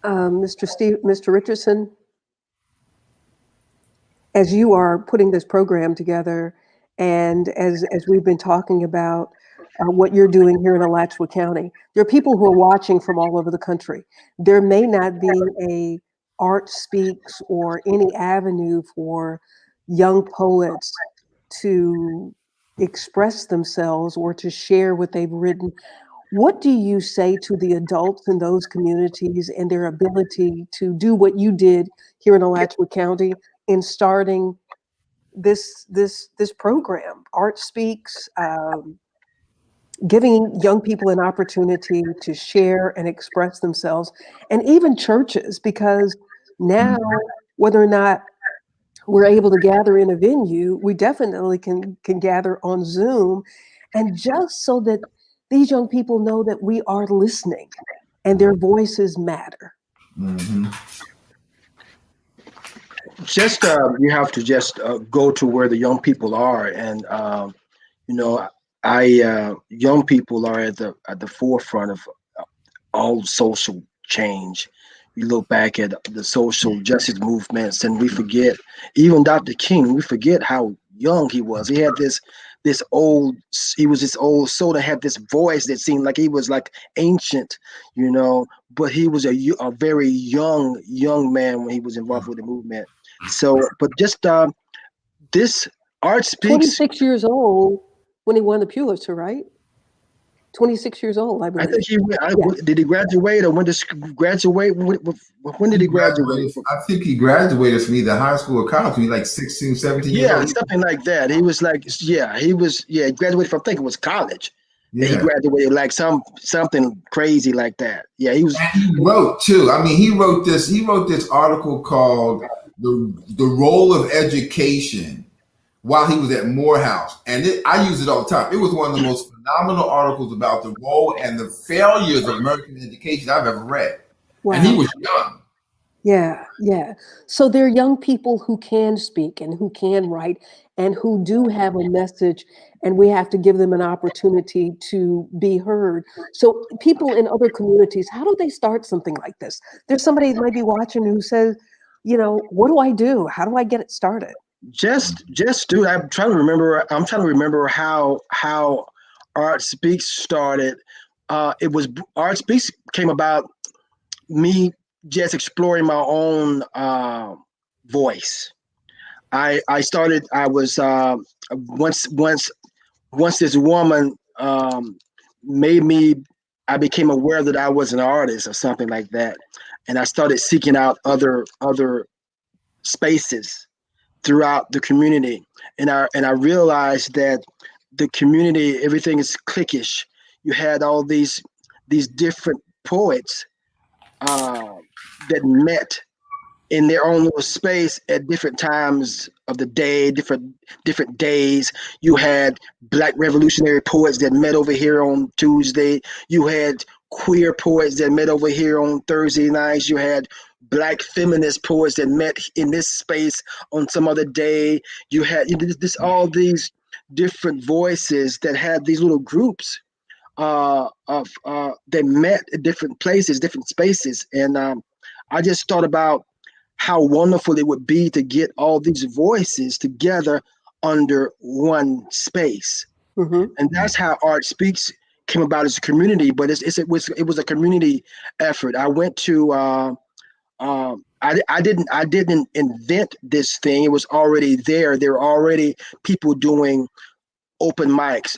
Mr. Richardson, as you are putting this program together, and as we've been talking about what you're doing here in Alachua County, there are people who are watching from all over the country. There may not be a Art Speaks or any avenue for young poets to express themselves or to share what they've written. What do you say to the adults in those communities and their ability to do what you did here in Alachua County in starting this program, Art Speaks, giving young people an opportunity to share and express themselves, and even churches, because now, whether or not we're able to gather in a venue, we definitely can gather on Zoom, and just so that these young people know that we are listening and their voices matter. Mm-hmm. Just you have to just go to where the young people are, and young people are at the forefront of all social change. You look back at the social justice movements, and we forget, even Dr. King, we forget how young he was. He had this old soul that had this voice that seemed like he was like ancient, but he was a very young man when he was involved with the movement. So, but just this Art Speaks. 26 years old when he won the Pulitzer, right? 26 years old, I believe. I think did he graduate, or when did he graduate? When did he graduate? I think he graduated from either high school or college when he was like 16, 17 years old. Yeah, something like that. He was like, he graduated from, I think it was college. Yeah. He graduated like something crazy like that. Yeah, he was. And he wrote too. I mean, he wrote this article called the Role of Education while he was at Morehouse. And I use it all the time. It was one of the most phenomenal articles about the role and the failures of American education I've ever read. Wow. And he was young. Yeah. So there are young people who can speak and who can write and who do have a message, and we have to give them an opportunity to be heard. So people in other communities, how do they start something like this? There's somebody that might be watching who says, what do I do? How do I get it started? Just do. I'm trying to remember how Art Speaks started. Art Speaks came about me just exploring my own voice. I was once this woman I became aware that I was an artist or something like that, and I started seeking out other spaces throughout the community, and I realized that the community, everything is cliquish. You had all these different poets uh, that met in their own little space at different times of the day, different days. You had Black revolutionary poets that met over here on Tuesday. You had queer poets that met over here on Thursday nights. You had Black feminist poets that met in this space on some other day. You had this all these different voices that had these little groups of they met at different places, different spaces, and I just thought about how wonderful it would be to get all these voices together under one space. Mm-hmm. And that's how Art Speaks came about as a community. But it was a community effort. I went to I didn't invent this thing. It was already there. There were already people doing open mics.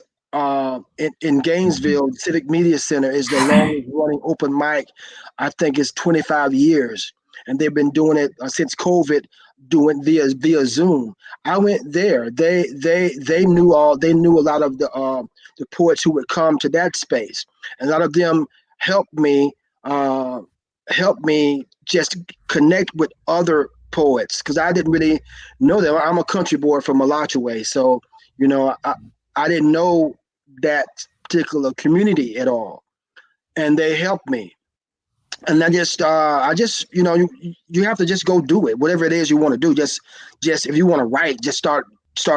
In Gainesville, Civic Media Center is the longest running open mic. I think it's 25 years, and they've been doing it since COVID, doing via Zoom. I went there. They knew a lot of the poets who would come to that space. And a lot of them helped me helped me just connect with other poets because I didn't really know them. I'm a country boy from Alachua, so I didn't know that particular community at all, and they helped me. And I just you have to just go do it, whatever it is you want to do. Just if you want to write, just start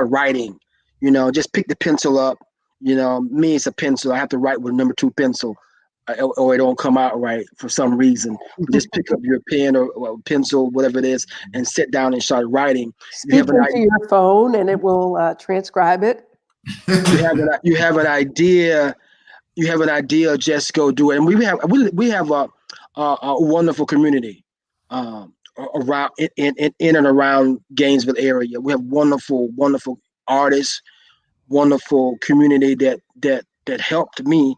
writing. Just pick the pencil up. Me, it's a pencil. I have to write with a number 2 pencil, or it don't come out right for some reason. Just pick up your pen or pencil, whatever it is, and sit down and start writing. Speak into your phone, and it will transcribe it. You have an idea. You have an idea. Just go do it. And we have a wonderful community around in and around Gainesville area. We have wonderful artists, wonderful community that helped me.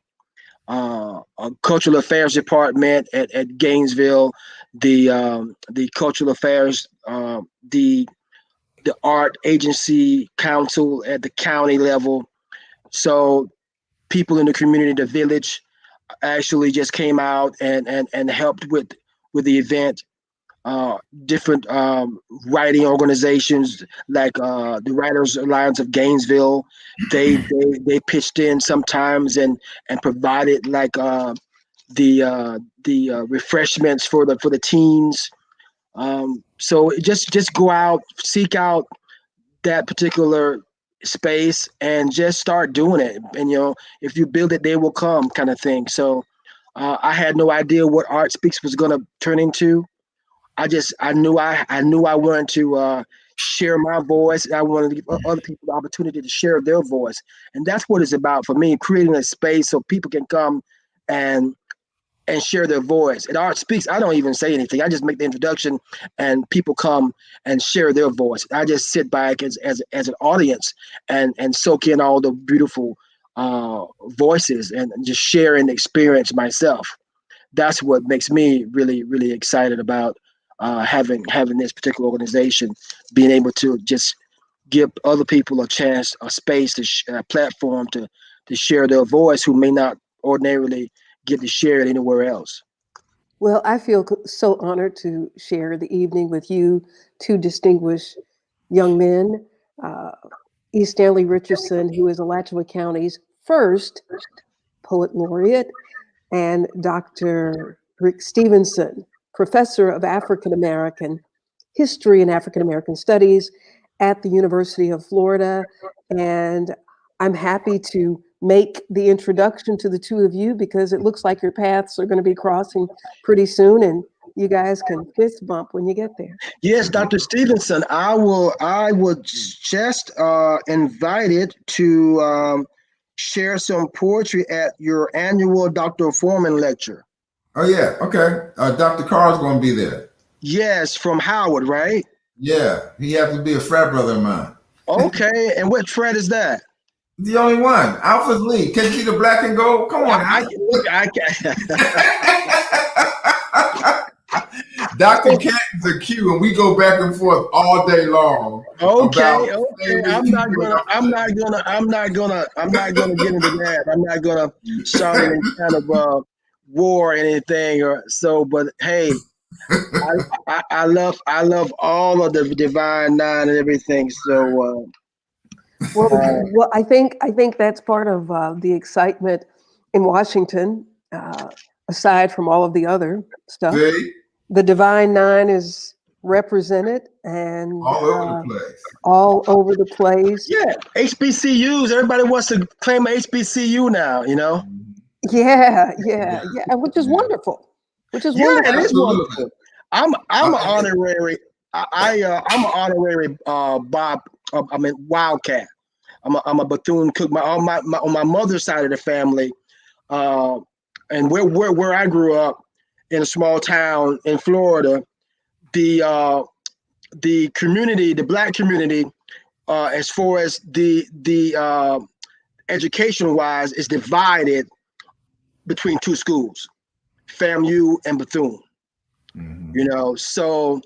A cultural affairs department at Gainesville, the cultural affairs, the art agency council at the county level. So people in the community, the village, actually just came out and helped with the event. Different writing organizations like the Writers Alliance of Gainesville, they pitched in sometimes and provided like the refreshments for the teens. So just go out, seek out that particular space and just start doing it. And if you build it, they will come, kind of thing. So I had no idea what Art Speaks was going to turn into. I knew I wanted to share my voice. I wanted to give other people the opportunity to share their voice, and that's what it's about for me: creating a space so people can come and share their voice. At Art Speaks, I don't even say anything. I just make the introduction, and people come and share their voice. I just sit back as an audience and soak in all the beautiful voices and just share and experience myself. That's what makes me really, really excited about having this particular organization, being able to just give other people a chance, a space, a platform to share their voice who may not ordinarily get to share it anywhere else. Well, I feel so honored to share the evening with you, 2 distinguished young men. E. Stanley Richardson, who is Alachua County's first poet laureate, and Dr. Rick Stevenson, professor of African American history and African American studies at the University of Florida. And I'm happy to make the introduction to the 2 of you because it looks like your paths are going to be crossing pretty soon, and you guys can fist bump when you get there. Yes, Dr. Stevenson, I would just invited to share some poetry at your annual Dr. Foreman lecture. Oh yeah, okay. Dr. Carr's going to be there. Yes, from Howard, right? Yeah, he happens to be a frat brother of mine. Okay, and what frat is that? The only one. Alpha's Lee. Can you see the black and gold? Come on. I can. Dr. Canton's a Q, and we go back and forth all day long. Okay. I'm not gonna get into that. I'm not gonna start any kind of war or anything or so. But hey, I love all of the Divine Nine and everything. So. Well, I think that's part of the excitement in Washington. Aside from all of the other stuff, the Divine Nine is represented and all over the place. All over the place. Yeah, HBCUs. Everybody wants to claim an HBCU now. You know. Yeah, which is wonderful. Wonderful. It is wonderful. I'm an honorary. I'm an honorary Wildcat. I'm a Bethune Cook. On my mother's side of the family, and where I grew up in a small town in Florida, the community, the Black community, as far as the education wise, is divided between two schools, FAMU and Bethune. Mm-hmm. You know, so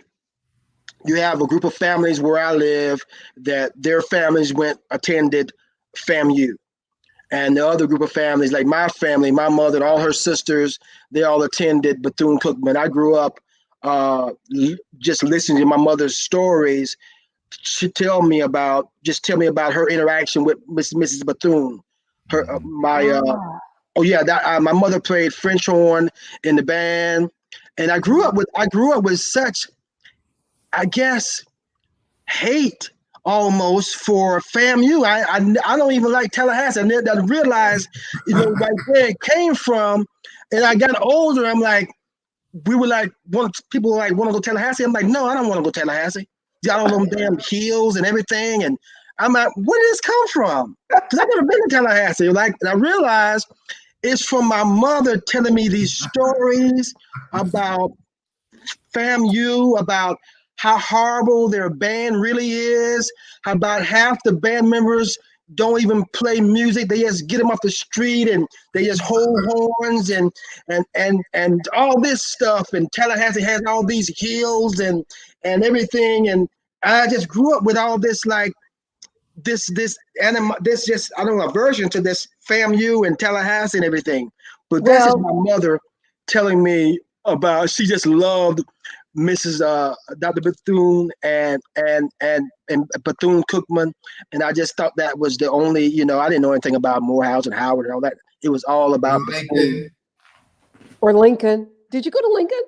you have a group of families where I live that their families attended FAMU. And the other group of families, like my family, my mother and all her sisters, they all attended Bethune-Cookman. I grew up just listening to my mother's stories. She tell me about her interaction with Mrs. Bethune. My mother played French horn in the band, and I grew up with such, I guess, hate almost for FAMU. I don't even like Tallahassee. I realized, right where it came from. And I got older. I'm like, people were like, want to go to Tallahassee? I'm like, no, I don't want to go to Tallahassee. Y'all know them damn hills and everything. And I'm like, where did this come from? Because I've never been to Tallahassee. And I realized it's from my mother telling me these stories about FAMU, about how horrible their band really is, about half the band members don't even play music. They just get them off the street and they just hold horns and all this stuff. And Tallahassee has all these hills and everything. And I just grew up with all this, this just, I don't know, aversion to this FAMU and Tallahassee and everything. But this is my mother telling me about, she just loved Mrs. Dr. Bethune and Bethune-Cookman, and I just thought that was the only, I didn't know anything about Morehouse and Howard and all that. It was all about Lincoln. Or Lincoln. Did you go to Lincoln?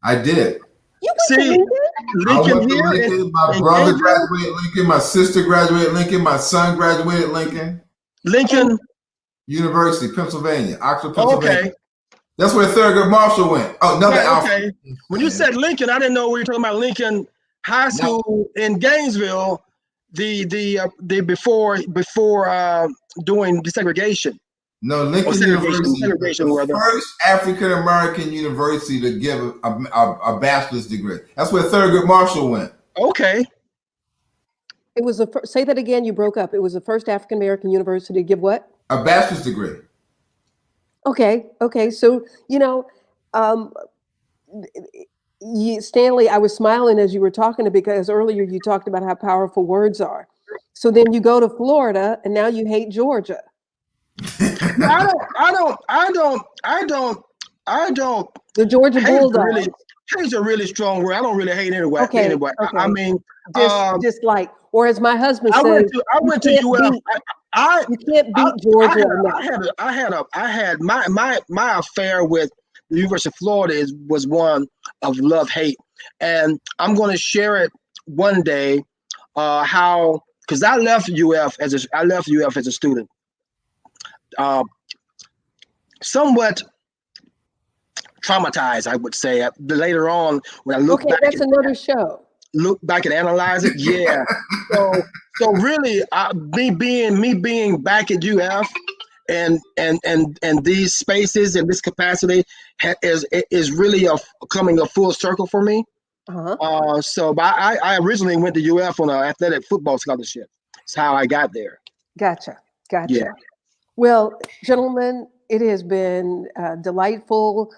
I did. You went to Lincoln? Lincoln here. Lincoln. My brother graduated Lincoln. My sister graduated Lincoln. My son graduated Lincoln. Lincoln University, Pennsylvania, Oxford, Pennsylvania. Okay. That's where Thurgood Marshall went. Oh, another okay. When you said Lincoln, I didn't know we were talking about Lincoln High School in Gainesville. The before doing desegregation. No, Lincoln University, the first African American university to give a bachelor's degree. That's where Thurgood Marshall went. Okay. It was say that again. You broke up. It was the first African American university to give what? A bachelor's degree. Okay. So, Stanley, I was smiling as you were talking because earlier you talked about how powerful words are. So then you go to Florida and now you hate Georgia. I don't. The Georgia Bulldogs. Hate's a really strong word. I don't really hate anyway. Okay. I mean, dislike. Or as my husband says, I went to UF. You can't beat Georgia. I had my affair with the University of Florida was one of love-hate, and I'm going to share it one day. Because I left UF as a student, somewhat traumatized, I would say. Later on, when I look back, that's another show. Look back and analyze it, yeah. So really, me being back at UF and these spaces and this capacity is really coming a full circle for me. Uh-huh. So I originally went to UF on an athletic football scholarship. That's how I got there. Gotcha. Gotcha. Yeah. Well, gentlemen, it has been delightful.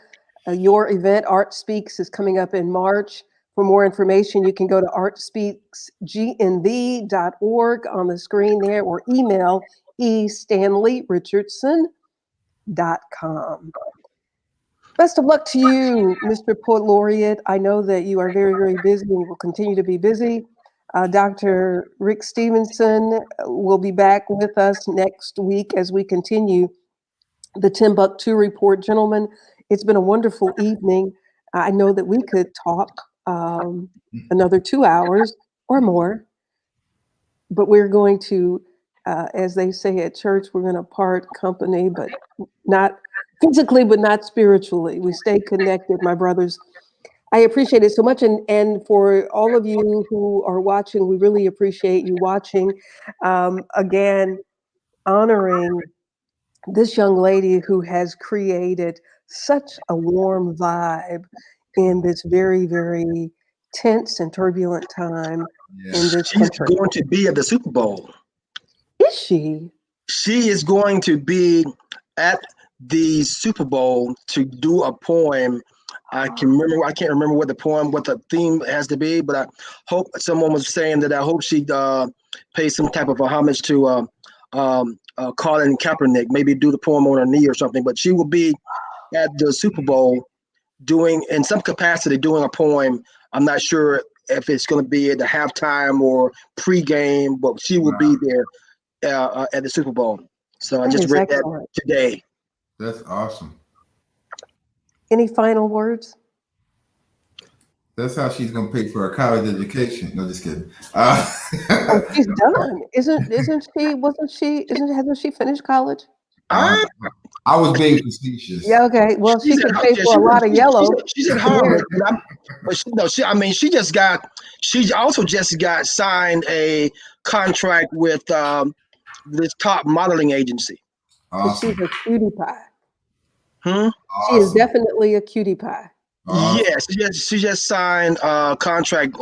Your event, Art Speaks, is coming up in March. For more information, you can go to artspeaksgnv.org on the screen there, or email StanleyRichardson.com. Best of luck to you, Mr. Poet Laureate. I know that you are very, very busy and will continue to be busy. Dr. Rick Stevenson will be back with us next week as we continue the Timbuktu Report. Gentlemen, it's been a wonderful evening. I know that we could talk another 2 hours or more, but we're going to, as they say at church, we're going to part company, but not physically, but not spiritually. We stay connected, my brothers. I appreciate it so much. And for all of you who are watching, we really appreciate you watching. Again, honoring this young lady who has created such a warm vibe in this very, very tense and turbulent time in this She's country. going to be at the Super Bowl. Is she? She is going to be at the Super Bowl to do a poem. I can't remember what the theme has to be, but I hope someone was saying that I hope she pays some type of a homage to Colin Kaepernick, maybe do the poem on her knee or something. But she will be at the Super Bowl doing, in some capacity, doing a poem. I'm not sure if it's going to be at the halftime or pregame, but she will be there at the Super Bowl. So I just read that today. That's awesome. Any final words? That's how she's gonna pay for her college education. No, just kidding. Oh, she's done. Hasn't she finished college? I was being facetious. Yeah, okay. Well, she can pay for a lot of yellow. She's at Harvard, she also just got signed a contract with this top modeling agency. Awesome. She's a cutie pie. Awesome. She is definitely a cutie pie. Awesome. Yes, she just signed a contract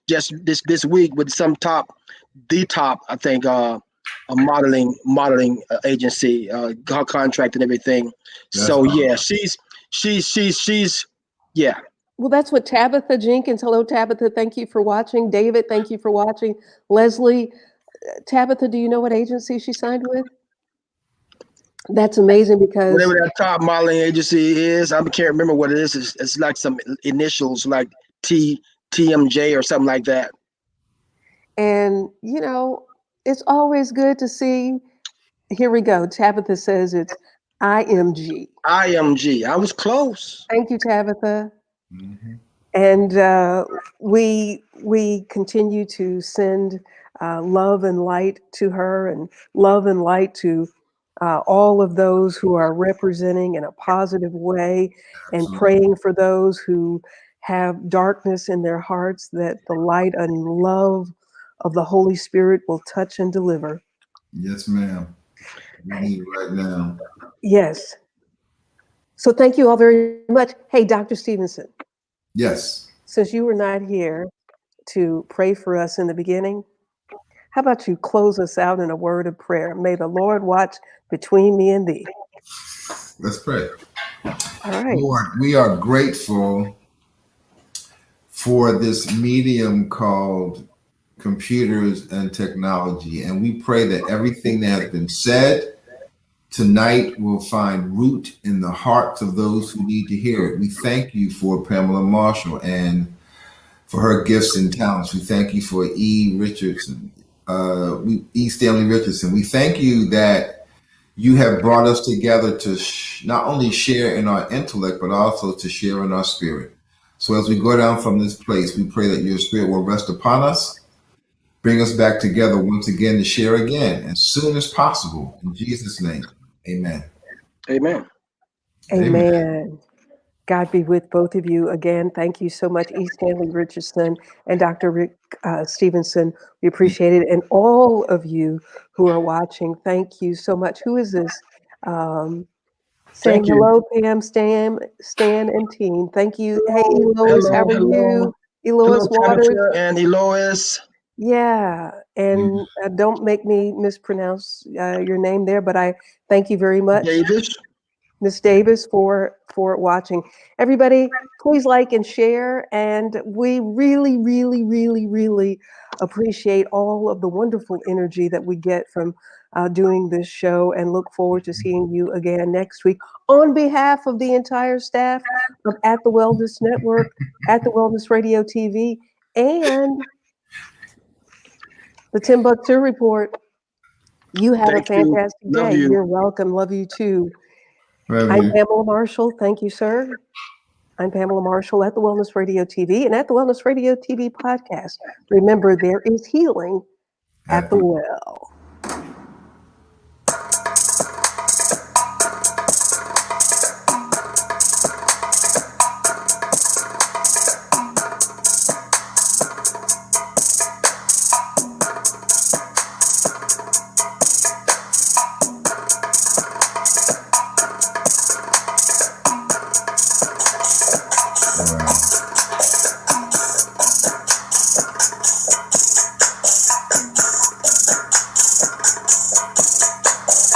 just this week with the top, I think, a modeling agency, her contract and everything. That's so awesome. yeah, she's yeah. Well, that's what Tabitha Jenkins. Hello, Tabitha. Thank you for watching. David, thank you for watching. Leslie, Tabitha, do you know what agency she signed with? That's amazing because Whatever that top modeling agency is, I can't remember what it is. It's like some initials like TMJ or something like that. And it's always good to see. Here we go. Tabitha says it's IMG. IMG. I was close. Thank you, Tabitha. Mm-hmm. And we continue to send love and light to her, and love and light to all of those who are representing in a positive way, and praying for those who have darkness in their hearts, that the light and love of the Holy Spirit will touch and deliver. Yes, ma'am. We need it right now. Yes. So thank you all very much. Hey, Dr. Stevenson. Yes. Since you were not here to pray for us in the beginning, how about you close us out in a word of prayer? May the Lord watch between me and thee. Let's pray. All right. Lord, we are grateful for this medium called computers and technology. And we pray that everything that has been said tonight will find root in the hearts of those who need to hear it. We thank you for Pamela Marshall and for her gifts and talents. We thank you for E. Stanley Richardson. We thank you that you have brought us together to not only share in our intellect, but also to share in our spirit. So as we go down from this place, we pray that your spirit will rest upon us, bring us back together once again to share again as soon as possible. In Jesus' name, amen. Amen. Amen. God be with both of you. Again, thank you so much, E. Stanley Richardson and Dr. Rick Stevenson. We appreciate it. And all of you who are watching, thank you so much. Who is this? Saying hello, Pam, Stan, and team. Thank you. Hey, Elois, how are you? Elois Waters. And Elois. Yeah. And don't make me mispronounce your name there, but I thank you very much, Davis. Miss Davis, for watching. Everybody, please like and share. And we really, really, really, really appreciate all of the wonderful energy that we get from doing this show, and look forward to seeing you again next week. On behalf of the entire staff of At the Wellness Network, At the Wellness Radio TV, and the Timbuktu Report, you have Thank a you. fantastic Love day. you. You're welcome. Love you too. Love I'm you. Pamela Marshall. Thank you, sir. I'm Pamela Marshall at the Wellness Radio TV and at the Wellness Radio TV podcast. Remember, there is healing at the well.